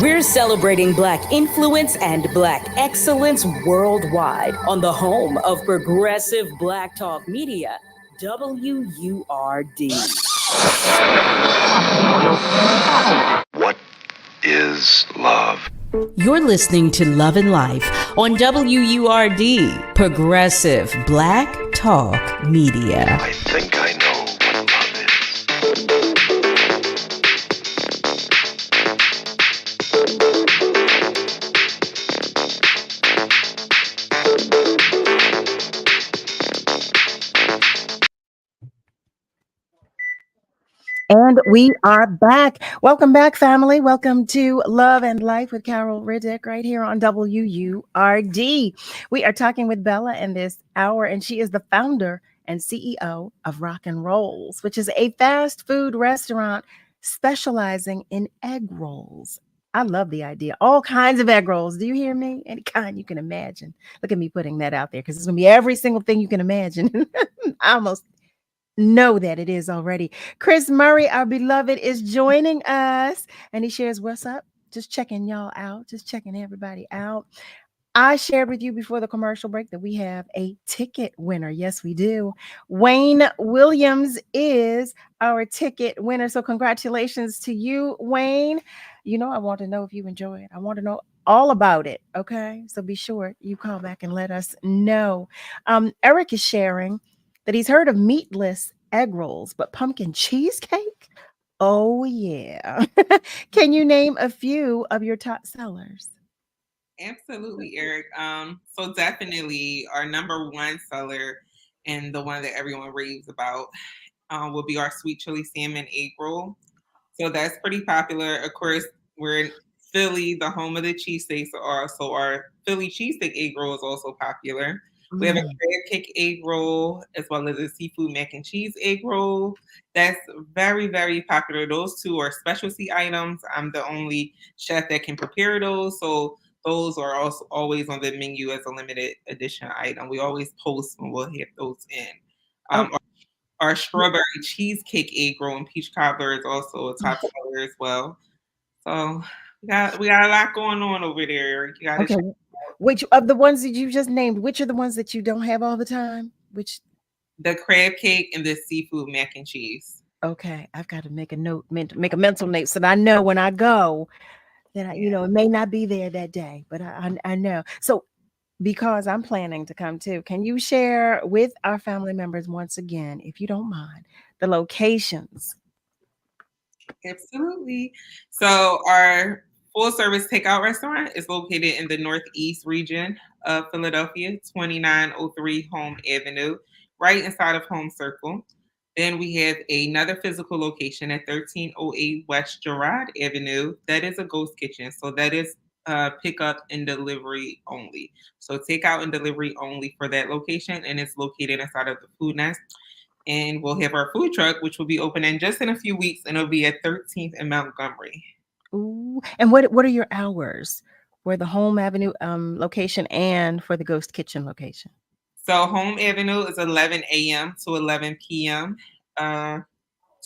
We're celebrating Black influence and Black excellence worldwide on the home of progressive Black talk media, WURD. What is love? You're listening to Love and Life on WURD, progressive Black talk media. I think I know what love is. And we are back. Welcome back, family. Welcome to Love and Life with Carol Riddick right here on WURD. We are talking with Bella in this hour, and she is the founder and CEO of Rock and Rolls, which is a fast food restaurant specializing in egg rolls. I love the idea. All kinds of egg rolls. Do you hear me? Any kind you can imagine. Look at me putting that out there because it's going to be every single thing you can imagine. I almost know that it is already. Chris Murray, our beloved, is joining us, and he shares what's up. Just checking y'all out. Just checking everybody out. I shared with you before the commercial break that we have a ticket winner. Yes, we do. Wayne Williams is our ticket winner. So congratulations to you, Wayne. You know, I want to know if you enjoy it. I want to know all about it. Okay. So be sure you call back and let us know. Eric is sharing that he's heard of meatless egg rolls, but pumpkin cheesecake? Oh, yeah. Can you name a few of your top sellers? Absolutely, Eric. So definitely our number one seller and the one that everyone raves about will be our sweet chili salmon egg roll. So that's pretty popular. Of course, we're in Philly, the home of the cheesesteaks, so our Philly cheesesteak egg roll is also popular. We have a crab cake egg roll as well as a seafood mac and cheese egg roll. That's very, very popular. Those two are specialty items. I'm the only chef that can prepare those. So those are also always on the menu as a limited edition item. We always post when we'll have those in. Our strawberry cheesecake egg roll and peach cobbler is also a top seller as well. So we got a lot going on over there. You gotta check. Which of the ones that you just named, which are the ones that you don't have all the time? Which? The crab cake and the seafood mac and cheese. Okay, I've got to make a note, make a mental note so that I know when I go that it may not be there that day, but I know. So because I'm planning to come too, can you share with our family members once again, if you don't mind, the locations? Absolutely. So our full service takeout restaurant is located in the Northeast region of Philadelphia, 2903 Home Avenue, right inside of Home Circle. Then we have another physical location at 1308 West Girard Avenue. That is a ghost kitchen. So that is pickup and delivery only. So takeout and delivery only for that location. And it's located inside of the Food Nest. And we'll have our food truck, which will be opening just in a few weeks, and it'll be at 13th and Montgomery. Ooh. And what are your hours for the Home Avenue location and for the Ghost Kitchen location? So Home Avenue is 11 a.m. to 11 p.m.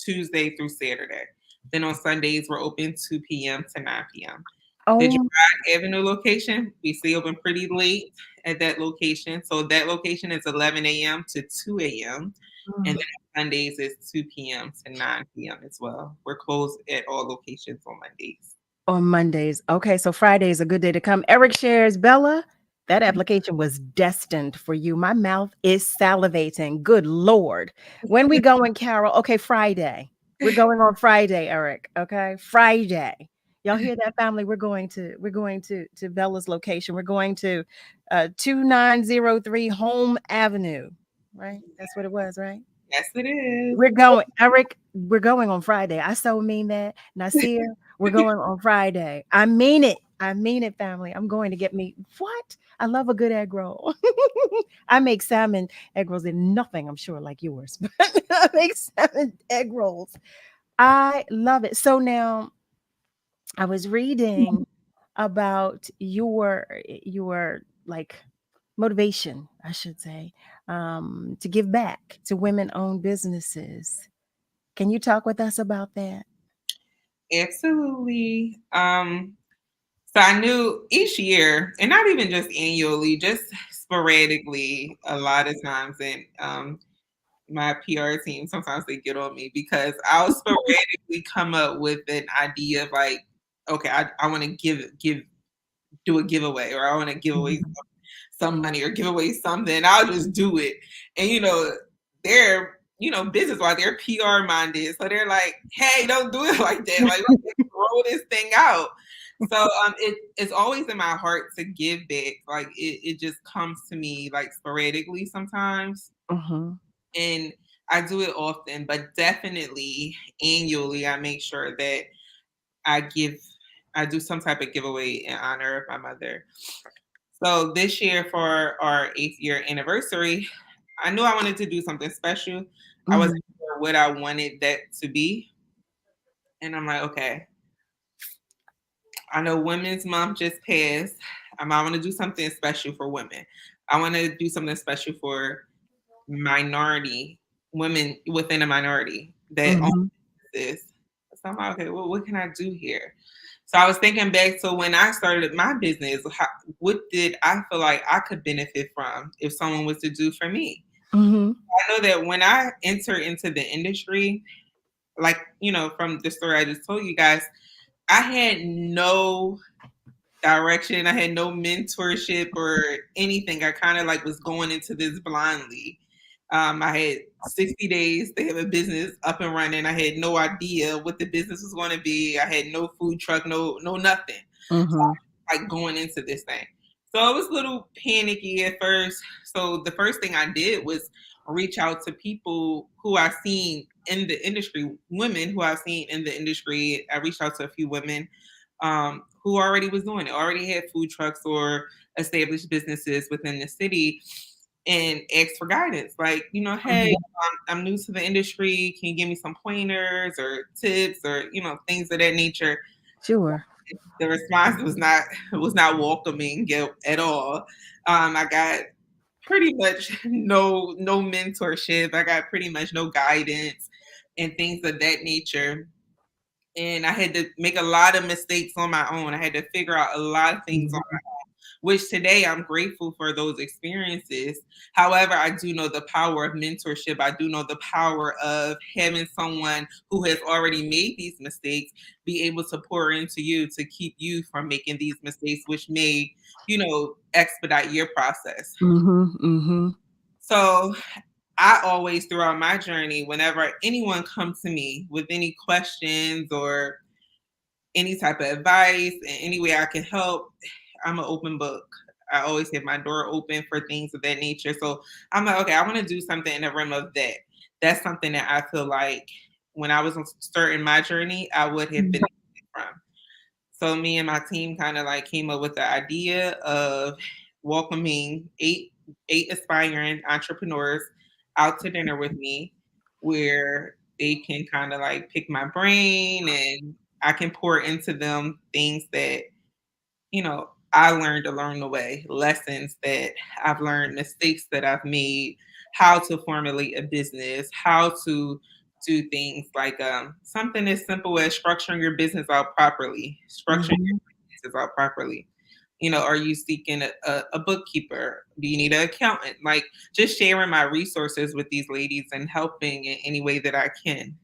Tuesday through Saturday. Then on Sundays, we're open 2 p.m. to 9 p.m. The Oh, Girard Avenue location, we stay open pretty late at that location. So that location is 11 a.m. to 2 a.m. And then on Sundays it's 2 p.m. to 9 p.m. as well. We're closed at all locations on Mondays. on Mondays. Okay, so Friday is a good day to come. Eric shares, Bella, that application was destined for you. My mouth is salivating. Good Lord. When we going, Carol? Okay, Friday. We're going on Friday, Eric. Okay, Friday. Y'all hear that, family? We're going to Bella's location. We're going to 2903 Home Avenue. Right? That's what it was, right? Yes, it is. We're going, Eric. We're going on Friday. I so mean that. Nasir, we're going on Friday. I mean it. I mean it, family. I'm going to get me what? I love a good egg roll. I make salmon egg rolls in nothing, I'm sure, like yours, but I make salmon egg rolls. I love it. So now I was reading about your like motivation, I should say, to give back to women-owned businesses. Can you talk with us about that? Absolutely. So I knew each year, and not even just annually, just sporadically, a lot of times, and my PR team sometimes they get on me because I'll sporadically come up with an idea of like, okay, I want to do a giveaway, or I want to give away some money or give away something. I'll just do it, and they're business wise, they're PR minded, so they're like, hey, don't do it like that. Like, let's roll this thing out. So it's always in my heart to give back. Like it just comes to me like sporadically sometimes. And I do it often, but definitely annually, I make sure that I do some type of giveaway in honor of my mother. So this year for our 8th year anniversary, I knew I wanted to do something special. I wasn't sure what I wanted that to be. And I'm like, okay, I know Women's Month just passed. I want to do something special for women. I want to do something special for minority women within a minority that own this. So I'm like, okay, well, what can I do here? So I was thinking back to when I started my business, what did I feel like I could benefit from if someone was to do for me? I know that when I enter into the industry, like, from the story I just told you guys, I had no direction. I had no mentorship or anything. I kind of like was going into this blindly. I had 60 days to have a business up and running. I had no idea what the business was going to be. I had no food truck, no nothing. So I was, like, going into this thing. So I was a little panicky at first. So the first thing I did was reach out to people who I've seen in the industry, women who I've seen in the industry. I reached out to a few women who already was doing it, already had food trucks or established businesses within the city, and asked for guidance. Like, hey, I'm new to the industry. Can you give me some pointers or tips or, things of that nature? Sure. The response was not welcoming at all. I got pretty much no mentorship. I got pretty much no guidance and things of that nature. And I had to make a lot of mistakes on my own. I had to figure out a lot of things on my own, which today I'm grateful for those experiences. However, I do know the power of mentorship. I do know the power of having someone who has already made these mistakes be able to pour into you to keep you from making these mistakes, which may, expedite your process. So I always, throughout my journey, whenever anyone comes to me with any questions or any type of advice and any way I can help, I'm an open book. I always have my door open for things of that nature. So I'm like, okay, I want to do something in the realm of that. That's something that I feel like when I was starting my journey, I would have benefited from. So me and my team kind of like came up with the idea of welcoming eight aspiring entrepreneurs out to dinner with me, where they can kind of like pick my brain and I can pour into them things that, I learned along the way, lessons that I've learned, mistakes that I've made, how to formulate a business, how to do things like something as simple as structuring your business out properly, structuring your finances out properly. Are you seeking a bookkeeper? Do you need an accountant? Like, just sharing my resources with these ladies and helping in any way that I can.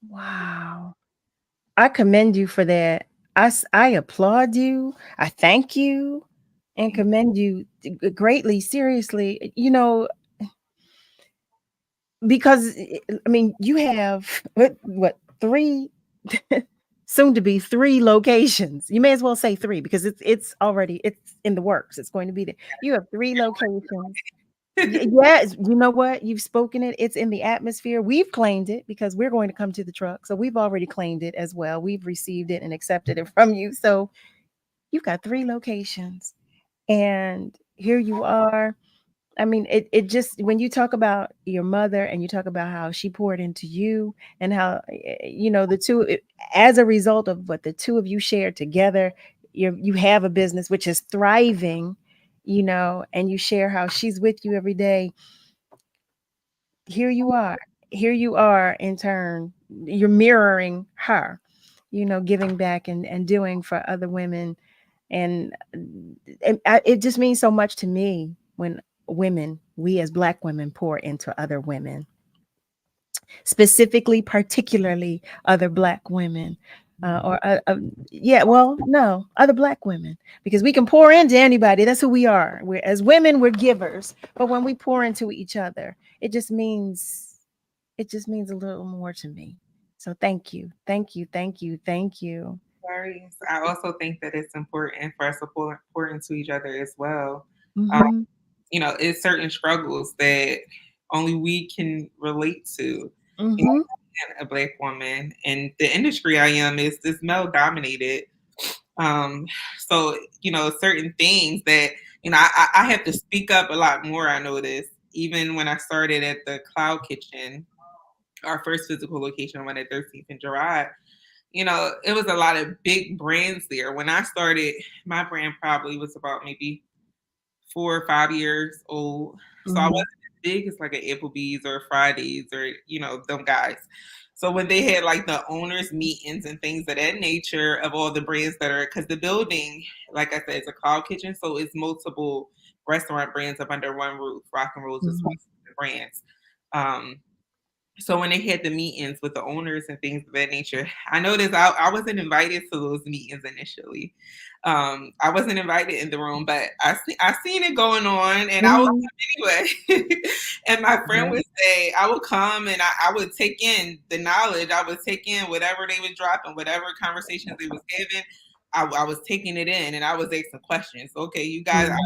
Wow. I commend you for that. I applaud you. I thank you and commend you greatly, seriously. Because I mean, you have what three soon to be 3 locations. You may as well say 3 because it's already in the works. It's going to be there. You have 3 locations. Yes, you know what? You've spoken it. It's in the atmosphere. We've claimed it because we're going to come to the truck. So we've already claimed it as well. We've received it and accepted it from you. So you've got 3 locations. And here you are. I mean, it just when you talk about your mother and you talk about how she poured into you and how the two as a result of what the two of you shared together, you have a business which is thriving, and you share how she's with you every day. Here you are in turn, you're mirroring her, giving back and doing for other women. And it just means so much to me when we as Black women pour into other women, specifically, particularly other Black women, other Black women, because we can pour into anybody. That's who we are. As women, we're givers, but when we pour into each other, it just means a little more to me. So thank you. I also think that it's important for us to pour into each other as well. Mhm. It's certain struggles that only we can relate to. Mhm. A Black woman, and the industry I am is male dominated. So certain things that I have to speak up a lot more. I noticed even when I started at the Cloud Kitchen, our first physical location, one at 13th and Girard. It was a lot of big brands there. When I started, my brand probably was about maybe 4 or 5 years old. So I Mhm. wasn't as big as like an Applebee's or Fridays or, them guys. So when they had like the owners meetings and things of that nature of all the brands that are, because the building, like I said, is a cloud kitchen. So it's multiple restaurant brands up under one roof. Rock and Rolls is one of the brands. So when they had the meetings with the owners and things of that nature, I noticed I wasn't invited to those meetings initially. I wasn't invited in the room, but I seen it going on, and I would come anyway. And my friend would say I would come and I would take in the knowledge. I would take in whatever they were dropping, whatever conversations they was having. I was taking it in, and I was asking questions. Okay, you guys, I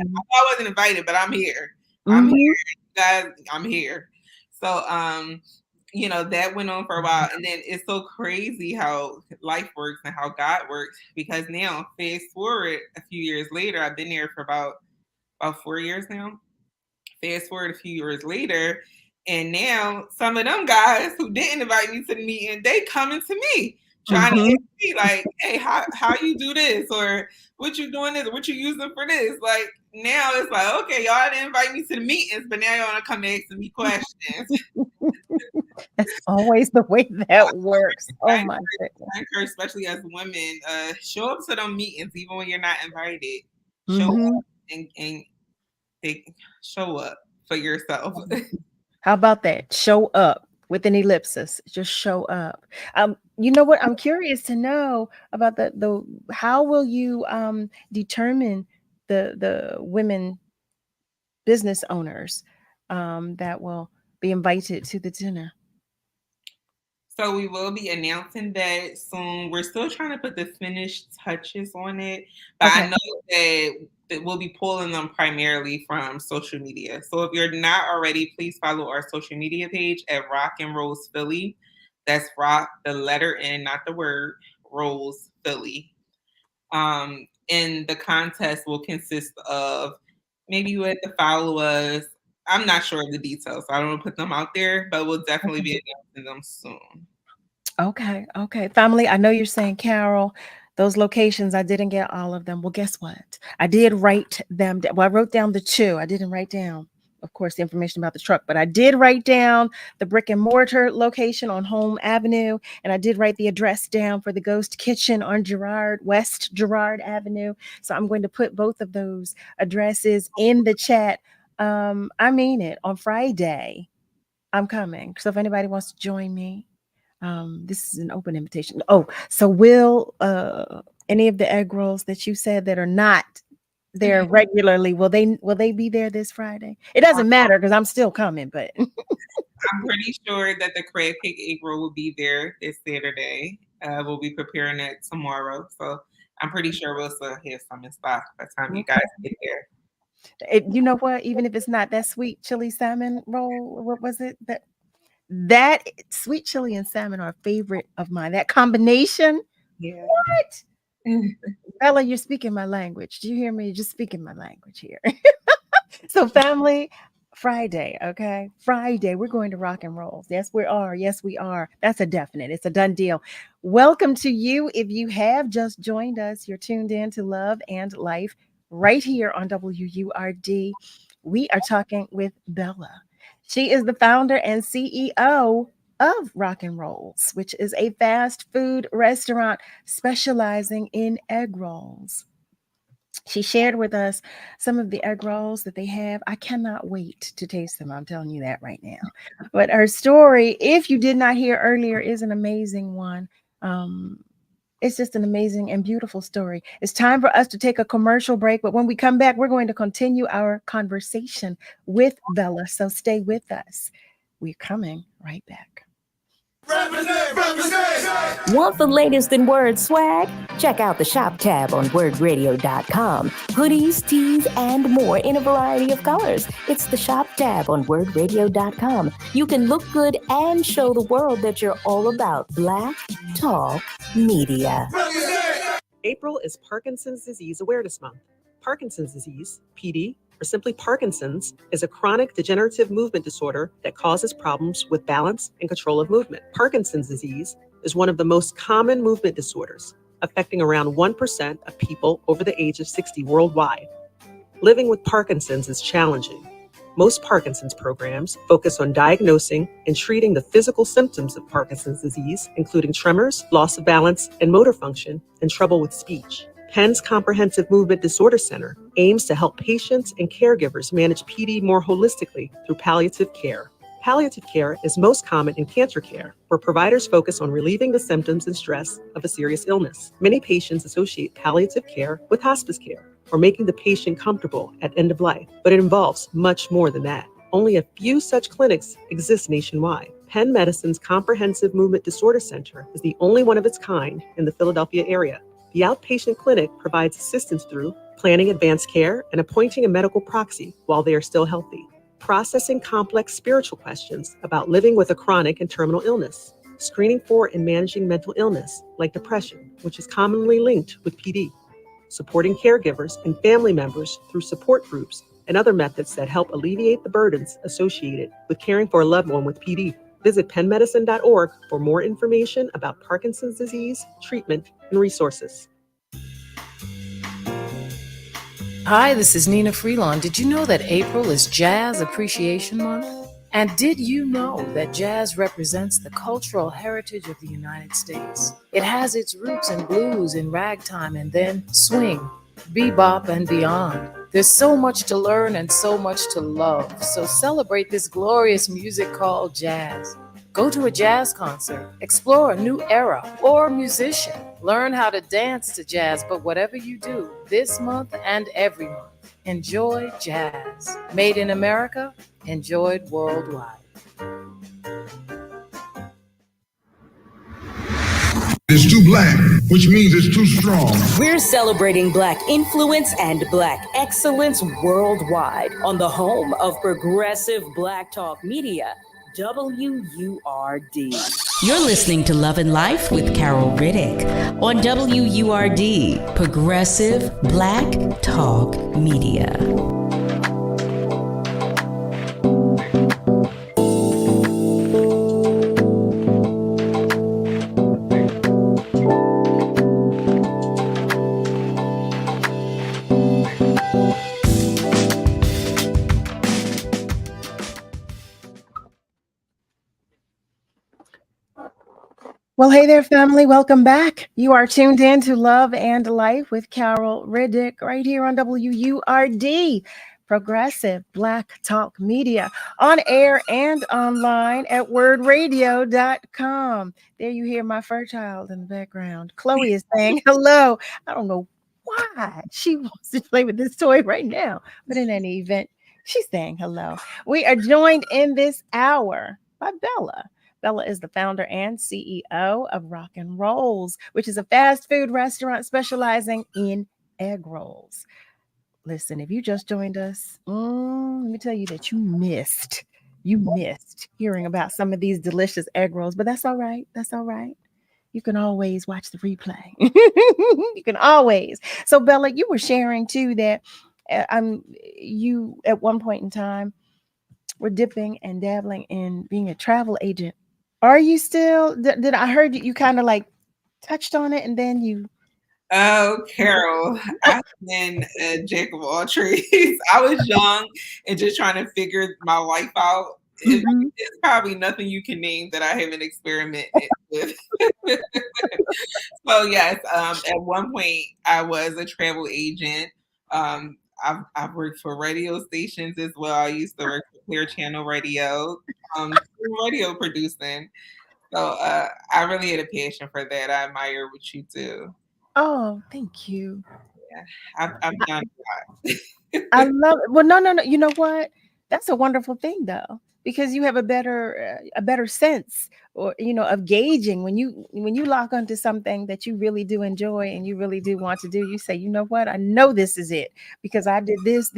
wasn't invited, but I'm here. I'm here, you guys. I'm here. So that went on for a while. And then it's so crazy how life works and how God works, because now fast forward a few years later, I've been there for about 4 years now. Fast forward a few years later, and now some of them guys who didn't invite me to the meeting, they coming to me trying to ask me like, hey, how you do this, or what you doing this, what you using for this? Like now it's like, okay, y'all didn't invite me to the meetings, but now y'all wanna come asking me questions. That's always the way that works. Oh my goodness. I encourage, especially as women, show up to them meetings even when you're not invited. Show up and show up for yourself. How about that? Show up with an ellipsis. Just show up. You know what? I'm curious to know about the how will you determine the women business owners that will be invited to the dinner? So we will be announcing that soon. We're still trying to put the finished touches on it, but I know that we'll be pulling them primarily from social media. So if you're not already, please follow our social media page at Rock and Rolls Philly. That's Rock, the letter N, not the word, Rolls Philly. And the contest will consist of maybe you have to follow us. I'm not sure of the details, so I don't want to put them out there, but we'll definitely be announcing them soon. Okay. Family, I know you're saying, Carol, those locations, I didn't get all of them. Well, guess what? I did write them. Well, I wrote down the 2. I didn't write down of course, the information about the truck, but I did write down the brick and mortar location on Home Avenue, and I did write the address down for the Ghost Kitchen on West Girard Avenue. So I'm going to put both of those addresses in the chat. I mean it. On Friday, I'm coming. So if anybody wants to join me, this is an open invitation. Oh, so will any of the egg rolls that you said that are not there regularly, will they be there this Friday? It doesn't matter because I'm still coming, but I'm pretty sure that the crab cake egg roll will be there this Saturday. We'll be preparing it tomorrow, so I'm pretty sure we'll still have some in stock by the time you guys get there. you know what? Even if it's not that sweet chili salmon roll, what was it? That sweet chili and salmon are a favorite of mine. That combination. Yeah. What? Bella, you're speaking my language. Do you hear me? You're just speaking my language here. So, family, Friday, okay? Friday, we're going to rock and roll. Yes, we are. Yes, we are. That's a definite. It's a done deal. Welcome to you. If you have just joined us, you're tuned in to Love and Life right here on WURD. We are talking with Bella. She is the founder and CEO of Rock and Rolls, which is a fast food restaurant specializing in egg rolls. She shared with us some of the egg rolls that they have. I cannot wait to taste them. I'm telling you that right now. But her story, if you did not hear earlier, is an amazing one. It's just an amazing and beautiful story. It's time for us to take a commercial break, but when we come back, we're going to continue our conversation with Bella. So stay with us. We're coming right back. Want the latest in word swag? Check out the shop tab on wordradio.com. Hoodies, tees, and more in a variety of colors. It's the shop tab on wordradio.com. You can look good and show the world that you're all about Black Talk Media. April is Parkinson's Disease Awareness Month. Parkinson's disease, PD, or simply Parkinson's, is a chronic degenerative movement disorder that causes problems with balance and control of movement. Parkinson's disease is one of the most common movement disorders, affecting around 1% of people over the age of 60 worldwide. Living with Parkinson's is challenging. Most Parkinson's programs focus on diagnosing and treating the physical symptoms of Parkinson's disease, including tremors, loss of balance and motor function, and trouble with speech. Penn's Comprehensive Movement Disorder Center aims to help patients and caregivers manage PD more holistically through palliative care. Palliative care is most common in cancer care, where providers focus on relieving the symptoms and stress of a serious illness. Many patients associate palliative care with hospice care, or making the patient comfortable at end of life, but it involves much more than that. Only a few such clinics exist nationwide. Penn Medicine's Comprehensive Movement Disorder Center is the only one of its kind in the Philadelphia area. The outpatient clinic provides assistance through planning advanced care and appointing a medical proxy while they are still healthy, processing complex spiritual questions about living with a chronic and terminal illness, screening for and managing mental illness like depression, which is commonly linked with PD, supporting caregivers and family members through support groups and other methods that help alleviate the burdens associated with caring for a loved one with PD. Visit pennmedicine.org for more information about Parkinson's disease, treatment, and resources. Hi, this is Nina Freelon. Did you know that April is Jazz Appreciation Month? And did you know that jazz represents the cultural heritage of the United States? It has its roots in blues and ragtime and then swing, bebop, and beyond. There's so much to learn and so much to love. So celebrate this glorious music called jazz. Go to a jazz concert, explore a new era or musician. Learn how to dance to jazz, but whatever you do this month and every month, enjoy jazz. Made in America, enjoyed worldwide. It's too black, which means it's too strong. We're celebrating Black influence and Black excellence worldwide on the home of progressive Black Talk Media, WURD. You're listening to Love and Life with Carol Riddick on WURD, Progressive Black Talk Media. Well, hey there, family. Welcome back. You are tuned in to Love and Life with Carol Riddick right here on WURD, Progressive Black Talk Media, on air and online at wordradio.com. There you hear my fur child in the background. Chloe is saying hello. I don't know why she wants to play with this toy right now, but in any event, she's saying hello. We are joined in this hour by Bella. Bella is the founder and CEO of Rock and Rolls, which is a fast food restaurant specializing in egg rolls. Listen, if you just joined us, let me tell you that you missed hearing about some of these delicious egg rolls, but that's all right. That's all right. You can always watch the replay. You can always. So, Bella, you were sharing too that you at one point in time were dipping and dabbling in being a travel agent. Are you still? Did I heard you kind of like touched on it and then you? Oh, Carol, I've been a jack of all trades. I was young and just trying to figure my life out. It's probably nothing you can name that I haven't experimented with. So yes, at one point I was a travel agent. I've worked for radio stations as well. I used to work for Clear Channel Radio, radio producing. So I really had a passion for that. I admire what you do. Oh, thank you. Yeah, I've done that. I love it. Well, no. You know what? That's a wonderful thing, though, because you have a better sense, or of gauging when you lock onto something that you really do enjoy and you really do want to do. You say, you know what? I know this is it because I did this,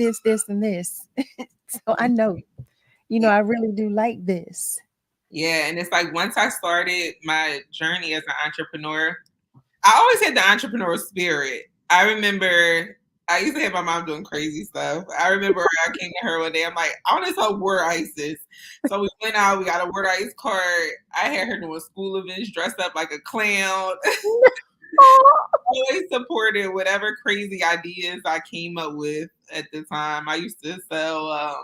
and this, so I know. I really do like this. Yeah, and it's like once I started my journey as an entrepreneur, I always had the entrepreneur spirit. I remember I used to have my mom doing crazy stuff. I remember I came to her one day. I'm like, I want to sell WURD ices. So we went out. We got a WURD ice cart. I had her doing school events, dressed up like a clown. Always supported whatever crazy ideas I came up with at the time. I used to sell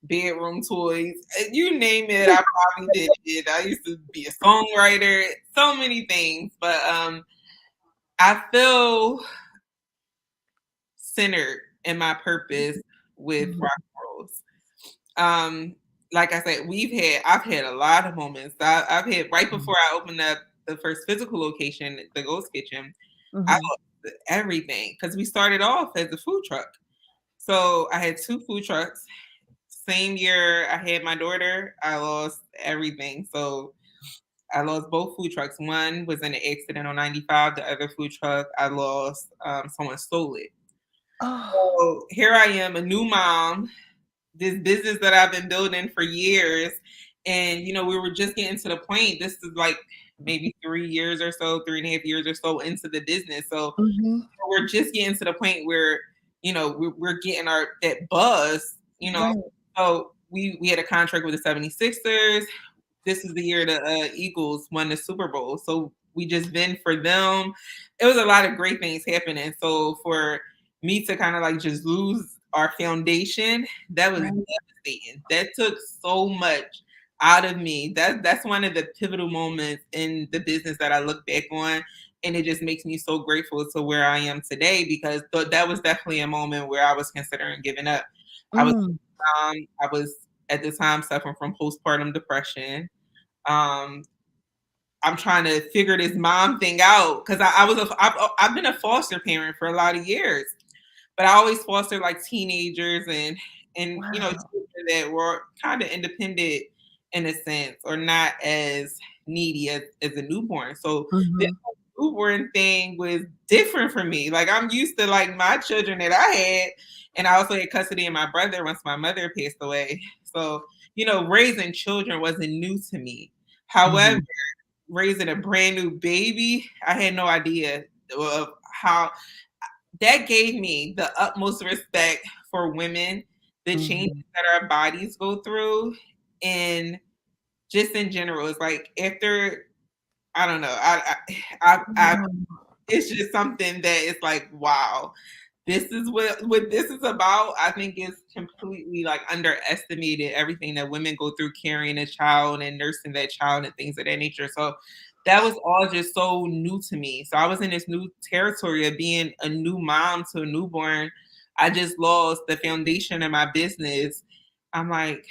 bedroom toys. You name it, I probably did it. I used to be a songwriter. So many things, but I feel centered in my purpose with Rock Rolls. Like I said, I've had a lot of moments. I've had right before I opened up the first physical location, the Ghost Kitchen, I lost everything because we started off as a food truck. So I had 2 food trucks. Same year I had my daughter, I lost everything. So I lost both food trucks. One was in an accident on 95. The other food truck I lost, someone stole it. So here I am, a new mom, this business that I've been building for years. And, we were just getting to the point. This is like maybe 3 years or so, 3.5 years or so into the business. So we're just getting to the point where, we're getting that buzz, Right. So we had a contract with the 76ers. This is the year the Eagles won the Super Bowl. So we just been for them. It was a lot of great things happening. So for me to kind of like just lose our foundation, that was devastating. That took so much out of me. That's one of the pivotal moments in the business that I look back on. And it just makes me so grateful to where I am today because that was definitely a moment where I was considering giving up. I was at the time suffering from postpartum depression. I'm trying to figure this mom thing out because I've been a foster parent for a lot of years, but I always fostered like teenagers and children that were kind of independent in a sense or not as needy as a newborn. So this newborn thing was different for me. Like I'm used to like my children that I had, and I also had custody of my brother once my mother passed away. So, raising children wasn't new to me. However, raising a brand new baby, I had no idea of how that gave me the utmost respect for women, the changes that our bodies go through, and just in general. It's like after I don't know, I it's just something that is like, wow, this is what this is about. I think it's completely like underestimated everything that women go through carrying a child and nursing that child and things of that nature. So that was all just so new to me. So I was in this new territory of being a new mom to a newborn. I just lost the foundation of my business. I'm like,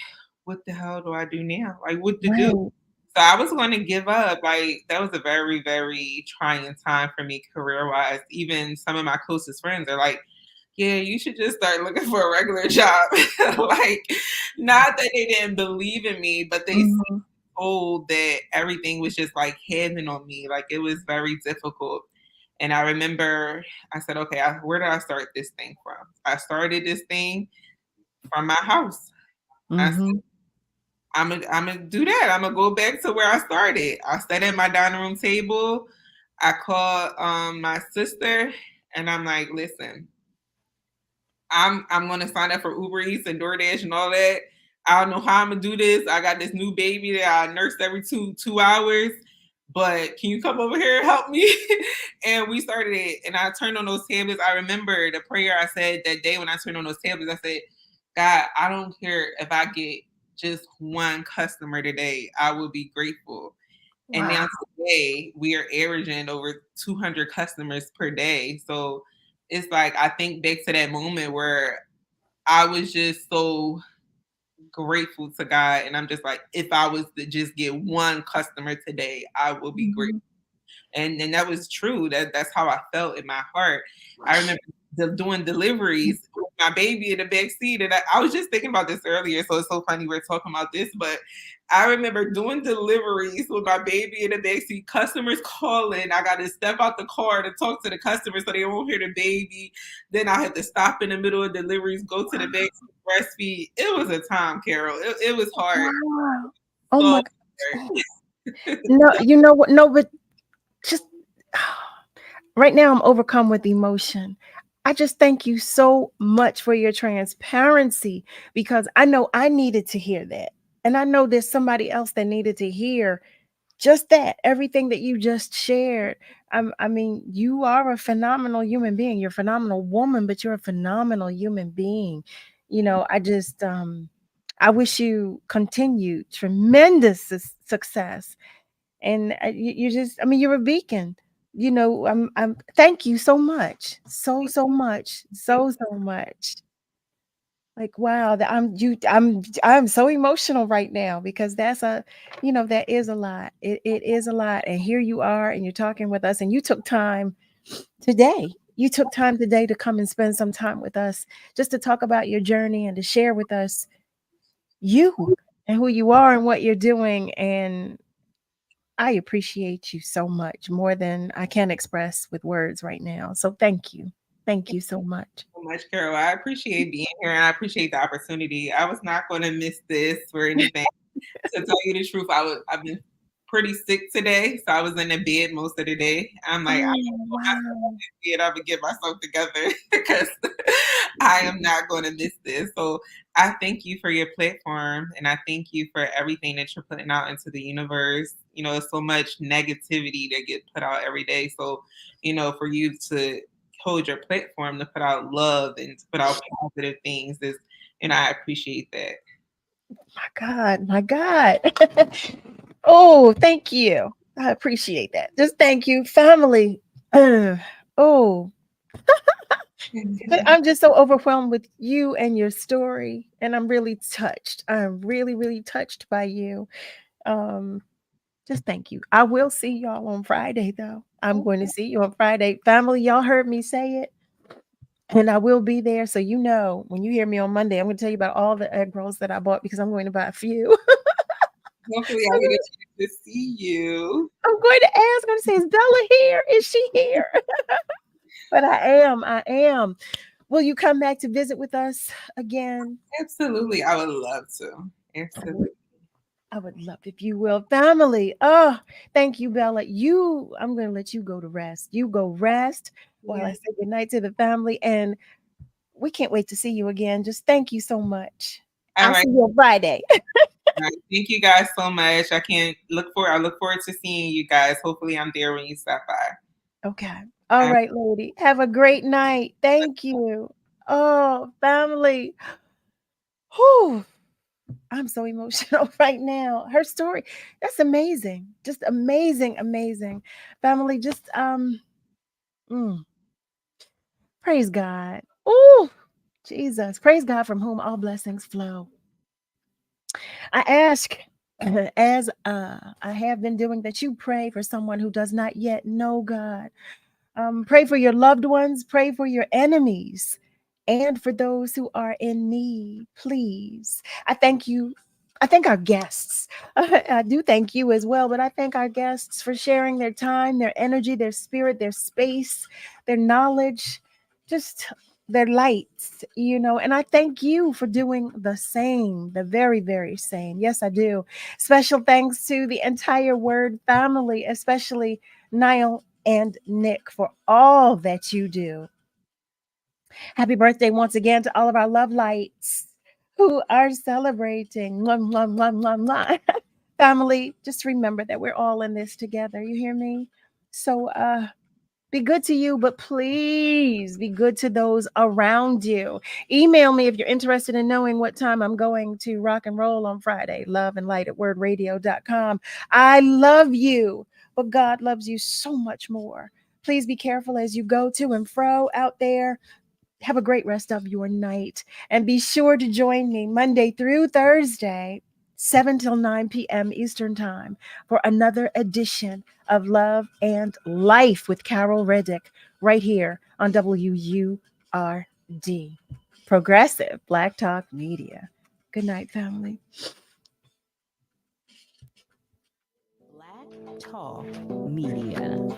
what the hell do I do now? Like, what to do? Right. So I was going to give up. Like, that was a very, very trying time for me career wise. Even some of my closest friends are like, yeah, you should just start looking for a regular job. Like, not that they didn't believe in me, but they told that everything was just like heaving on me. Like, it was very difficult. And I remember I said, okay, where did I start this thing from? I started this thing from my house. I said, I'm gonna do that. I'm gonna go back to where I started. I sat at my dining room table. I called my sister, and I'm like, listen, I'm gonna sign up for Uber Eats and DoorDash and all that. I don't know how I'm gonna do this. I got this new baby that I nurse every two hours. But can you come over here and help me? And we started it. And I turned on those tablets. I remember the prayer I said that day when I turned on those tablets. I said, God, I don't care if I get just one customer today. I will be grateful. Wow. And now today we are averaging over 200 customers per day. So it's like, I think back to that moment where I was just so grateful to God. And I'm just like, if I was to just get one customer today, I will be grateful. And that was true. That's how I felt in my heart. I remember doing deliveries with my baby in the back seat. And I was just thinking about this earlier. So it's so funny we're talking about this, but I remember doing deliveries with my baby in the back seat, customers calling. I got to step out the car to talk to the customers so they won't hear the baby. Then I had to stop in the middle of deliveries, go to the back seat, breastfeed. It was a time, Carol. It was hard. Wow. Oh my God. No, you know what? No, but just right now I'm overcome with emotion. I just thank you so much for your transparency because I know I needed to hear that. And I know there's somebody else that needed to hear just that, everything that you just shared. I mean, you are a phenomenal human being. You're a phenomenal woman, but you're a phenomenal human being. You know, I wish you continued tremendous success. And you just, I mean, you're a beacon. You know, thank you so much. So much. So much. Like, wow, I'm so emotional right now because that is a lot. It is a lot. And here you are and you're talking with us and you took time today. You took time today to come and spend some time with us just to talk about your journey and to share with us you and who you are and what you're doing. And I appreciate you so much, more than I can express with words right now. So thank you. Thank you so much. So much, Carol. I appreciate being here and I appreciate the opportunity. I was not going to miss this for anything. To tell you the truth, I've been pretty sick today, so I was in the bed most of the day. I'm like, I'm gonna get myself together because I am not going to miss this. So I thank you for your platform, and I thank you for everything that you're putting out into the universe. You know, there's so much negativity that gets put out every day. So, you know, for you to hold your platform to put out love and to put out positive things is, and I appreciate that. My God. Oh, thank you. I appreciate that. Just thank you, family. Oh, I'm just so overwhelmed with you and your story, and I'm really touched. I'm really, really touched by you. Just thank you. I will see y'all on Friday, though. I'm going to see you on Friday. Family, y'all heard me say it. And I will be there. So, you know, when you hear me on Monday, I'm going to tell you about all the egg rolls that I bought because I'm going to buy a few. Hopefully, I'll get a chance to see you. I'm going to ask. I'm going to say, is Bella here? Is she here? But I am. Will you come back to visit with us again? Absolutely. I would love to. Absolutely. I would love if you will. Family. Oh, thank you, Bella. I'm going to let you go to rest. You go rest while I say goodnight to the family. And we can't wait to see you again. Just thank you so much. I'll see you on Friday. Right. Thank you guys so much. I look forward to seeing you guys. Hopefully I'm there when you stop by. Okay. All right, lady. Have a great night. Thank you. Oh, family. Whew. I'm so emotional right now. Her story, that's amazing. Just amazing, amazing. Family, just mm, praise God. Ooh, Jesus. Praise God from whom all blessings flow. I ask, as I have been doing, that you pray for someone who does not yet know God. Pray for your loved ones, pray for your enemies, and for those who are in need. Please. I thank you. I thank our guests. I do thank you as well, but I thank our guests for sharing their time, their energy, their spirit, their space, their knowledge, just their lights, and I thank you for doing the same, the very, very same. Yes, I do. Special thanks to the entire WURD family, especially Niall and Nick, for all that you do. Happy birthday once again to all of our love lights who are celebrating. Mwah, mwah, mwah, mwah, mwah. Family, just remember that we're all in this together. You hear me? So be good to you, but please be good to those around you. Email me if you're interested in knowing what time I'm going to rock and roll on Friday. loveandlight@wordradio.com. I love you, but God loves you so much more. Please be careful as you go to and fro out there. Have a great rest of your night. And be sure to join me Monday through Thursday, 7 till 9 p.m. Eastern Time, for another edition of Love and Life with Carol Riddick, right here on WURD, Progressive Black Talk Media. Good night, family. Black Talk Media.